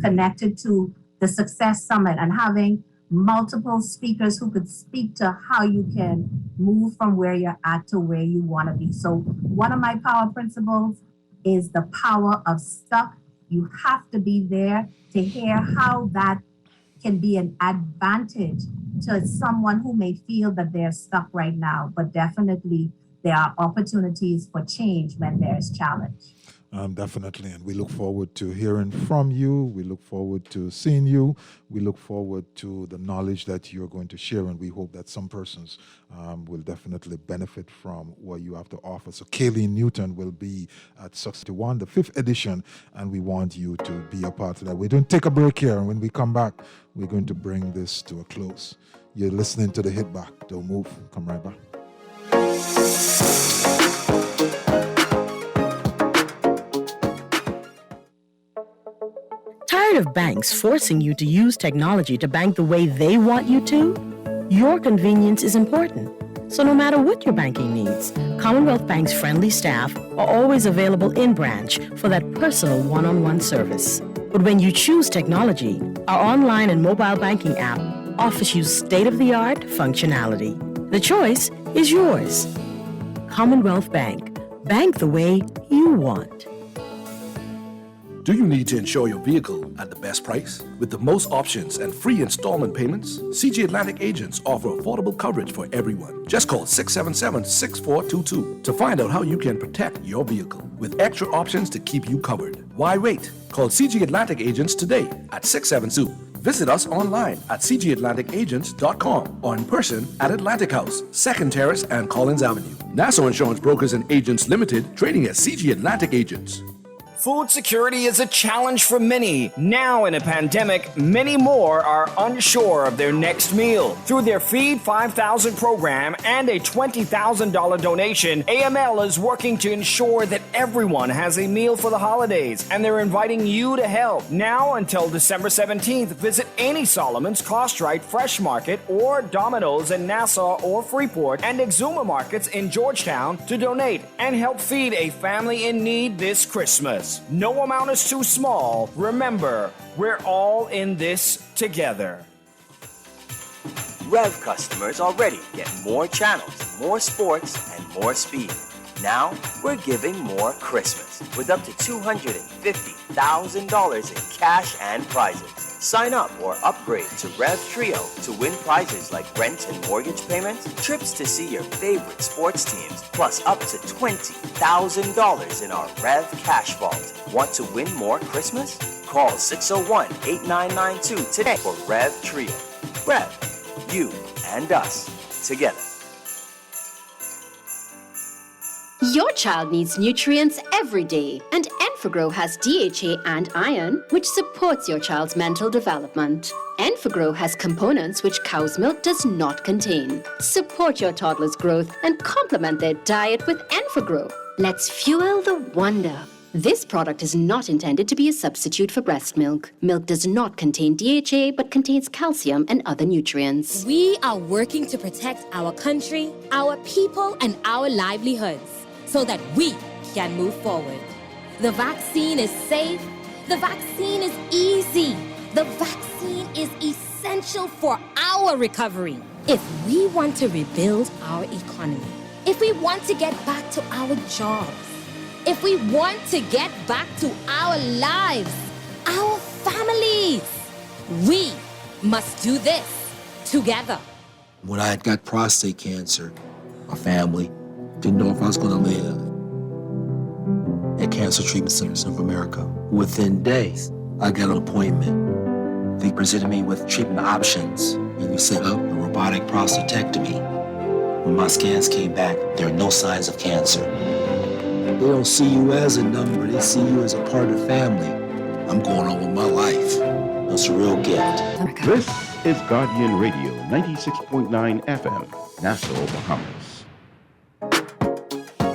connected to the Success Summit and having multiple speakers who could speak to how you can move from where you're at to where you want to be. So one of my power principles is the power of stuck. You have to be there to hear how that can be an advantage to someone who may feel that they're stuck right now. But definitely there are opportunities for change when there's challenge. Definitely, and we look forward to hearing from you. We look forward to seeing you. We look forward to the knowledge that you're going to share, and we hope that some persons will definitely benefit from what you have to offer. So Kayleen Newton will be at Success 1, the 5th edition, and we want you to be a part of that. We're going to take a break here, and when we come back, we're going to bring this to a close. You're listening to The Hit Back. Don't move. Come right back. Tired of banks forcing you to use technology to bank the way they want you to? Your convenience is important. So no matter what your banking needs, Commonwealth Bank's friendly staff are always available in branch for that personal one-on-one service. But when you choose technology, our online and mobile banking app offers you state-of-the-art functionality. The choice is yours. Commonwealth Bank. Bank the way you want. Do you need to insure your vehicle at the best price? With the most options and free installment payments, CG Atlantic agents offer affordable coverage for everyone. Just call 677-6422 to find out how you can protect your vehicle with extra options to keep you covered. Why wait? Call CG Atlantic agents today at 672. Visit us online at cgatlanticagents.com or in person at Atlantic House, 2nd Terrace and Collins Avenue. Nassau Insurance Brokers and Agents Limited, trading as CG Atlantic Agents. Food security is a challenge for many. Now in a pandemic, many more are unsure of their next meal. Through their Feed 5,000 program and a $20,000 donation, AML is working to ensure that everyone has a meal for the holidays, and they're inviting you to help. Now until December 17th, visit any Solomon's, Costrite, Fresh Market, or Domino's in Nassau or Freeport, and Exuma Markets in Georgetown to donate and help feed a family in need this Christmas. No amount is too small. Remember, we're all in this together. Rev customers already get more channels, more sports, and more speed. Now, we're giving more Christmas with up to $250,000 in cash and prizes. Sign up or upgrade to Rev Trio to win prizes like rent and mortgage payments, trips to see your favorite sports teams, plus up to $20,000 in our Rev Cash Vault. Want to win more Christmas? Call 601-8992 today for Rev Trio. Rev, you and us together. Your child needs nutrients every day, and Enfagrow has DHA and iron, which supports your child's mental development. Enfagrow has components which cow's milk does not contain. Support your toddler's growth and complement their diet with Enfagrow. Let's fuel the wonder. This product is not intended to be a substitute for breast milk. Milk does not contain DHA, but contains calcium and other nutrients. We are working to protect our country, our people, and our livelihoods, so that we can move forward. The vaccine is safe. The vaccine is easy. The vaccine is essential for our recovery. If we want to rebuild our economy, if we want to get back to our jobs, if we want to get back to our lives, our families, we must do this together. When I got prostate cancer, my family didn't know if I was going to live. At Cancer Treatment Centers of America, within days, I got an appointment. They presented me with treatment options, and we set up a robotic prostatectomy. When my scans came back, there are no signs of cancer. They don't see you as a number, they see you as a part of the family. I'm going on with my life. That's a real gift. This is Guardian Radio 96.9 FM, Nassau, Bahamas.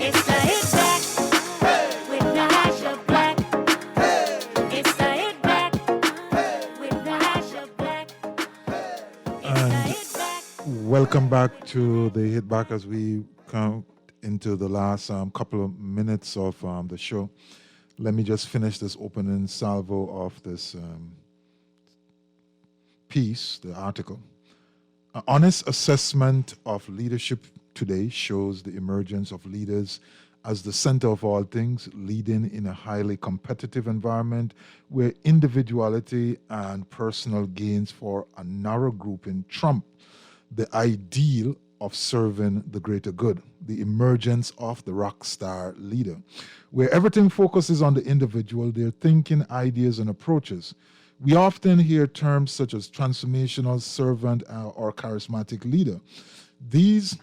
It's the hit back with Nahaja Black. It's the hit back with Nahaja Black. And welcome back to the Hit Back as we come into the last couple of minutes of the show. Let me just finish this opening salvo of this piece, the article. An honest assessment of leadership today shows the emergence of leaders as the center of all things, leading in a highly competitive environment where individuality and personal gains for a narrow grouping trump the ideal of serving the greater good, the emergence of the rock star leader. Where everything focuses on the individual, their thinking, ideas, and approaches. We often hear terms such as transformational, servant, or charismatic leader. These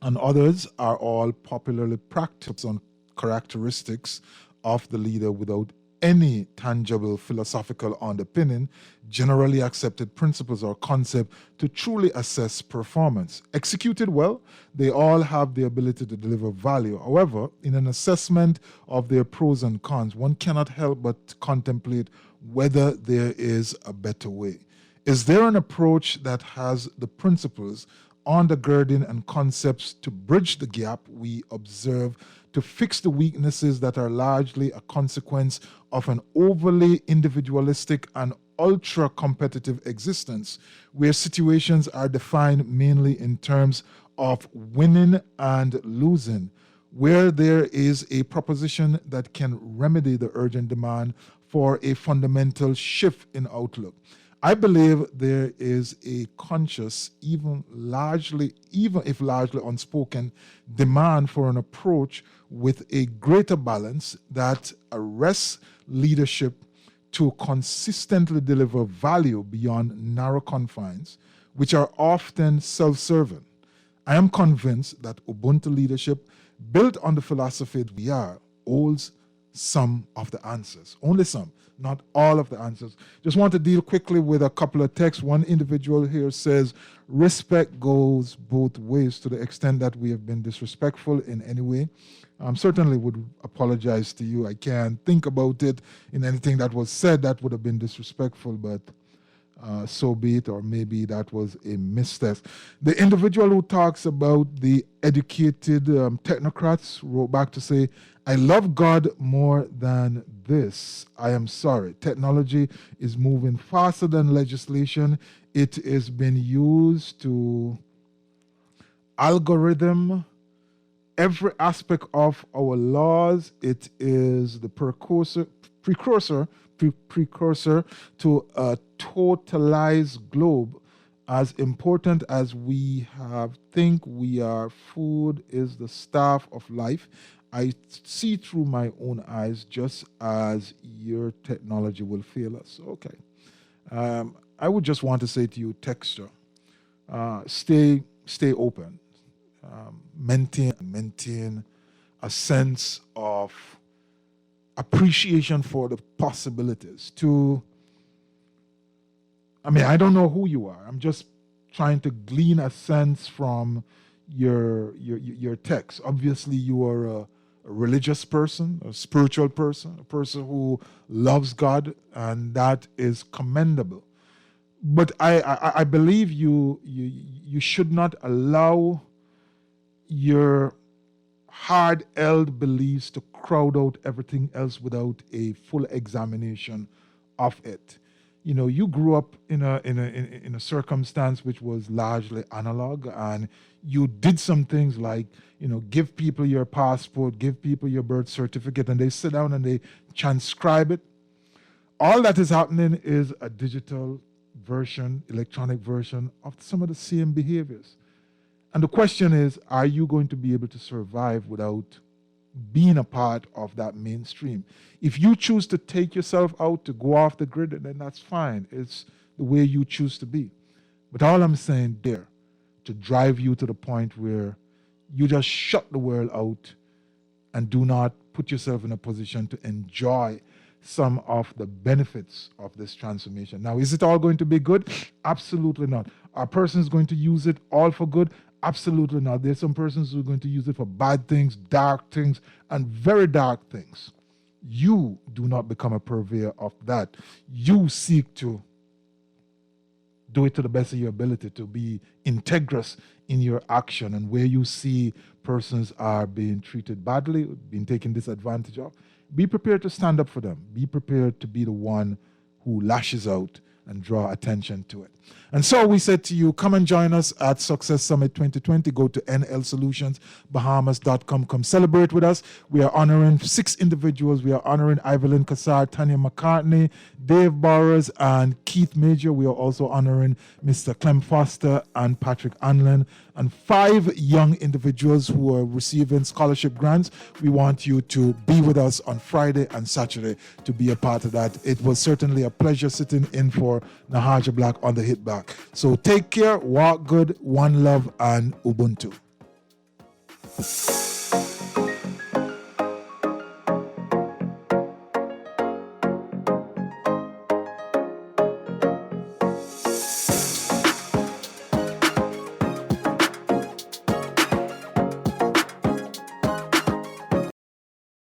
and others are all popularly practiced on characteristics of the leader without any tangible philosophical underpinning, generally accepted principles or concept to truly assess performance. Executed well, they all have the ability to deliver value. However, in an assessment of their pros and cons, one cannot help but contemplate whether there is a better way. Is there an approach that has the principles, undergirding, and concepts to bridge the gap we observe to fix the weaknesses that are largely a consequence of an overly individualistic and ultra-competitive existence, where situations are defined mainly in terms of winning and losing, where there is a proposition that can remedy the urgent demand for a fundamental shift in outlook? I believe there is a conscious, even if largely unspoken, demand for an approach with a greater balance that arrests leadership to consistently deliver value beyond narrow confines, which are often self-serving. I am convinced that Ubuntu leadership, built on the philosophy that we are, holds some of the answers. Only some, not all of the answers. Just want to deal quickly with a couple of texts. One individual here says, respect goes both ways. To the extent that we have been disrespectful in any way, certainly would apologize to you. I can't think about it in anything that was said that would have been disrespectful, but so be it, or maybe that was a mistake. The individual who talks about the educated technocrats wrote back to say, I love God more than this. I am sorry. Technology is moving faster than legislation. It has been used to algorithm every aspect of our laws. It is the precursor to a totalized globe. As important as we think we are, food is the staff of life. I see through my own eyes, just as your technology will fail us. Okay. I would just want to say to you, texture, stay open. Maintain a sense of appreciation for the possibilities. I don't know who you are. I'm just trying to glean a sense from your text. Obviously, you are a religious person, a spiritual person, a person who loves God, and that is commendable. But I believe you should not allow your hard-held beliefs to crowd out everything else without a full examination of it. You know, you grew up in a circumstance which was largely analog, and you did some things like, give people your passport, give people your birth certificate, and they sit down and they transcribe it. All that is happening is a digital version, electronic version of some of the same behaviors. And the question is, are you going to be able to survive without being a part of that mainstream? If you choose to take yourself out, to go off the grid, then that's fine. It's the way you choose to be. But all I'm saying there, to drive you to the point where you just shut the world out and do not put yourself in a position to enjoy some of the benefits of this transformation. Now, is it all going to be good? Absolutely not. Are persons going to use it all for good? Absolutely not. There's some persons who are going to use it for bad things, dark things, and very dark things. You do not become a purveyor of that. You seek to do it to the best of your ability, to be integrous in your action, and where you see persons are being treated badly, being taken disadvantage of, be prepared to stand up for them. Be prepared to be the one who lashes out and draw attention to it. And so we said to you, come and join us at Success Summit 2020. Go to nlsolutionsbahamas.com. Come celebrate with us. We are honoring 6 individuals. We are honoring Evelyn Cassar, Tanya McCartney, Dave Borers, and Keith Major. We are also honoring Mr. Clem Foster and Patrick Anlin, and 5 young individuals who are receiving scholarship grants. We want you to be with us on Friday and Saturday to be a part of that. It was certainly a pleasure sitting in for Nahaja Black on the Hit Back. So take care, walk good, one love, and Ubuntu.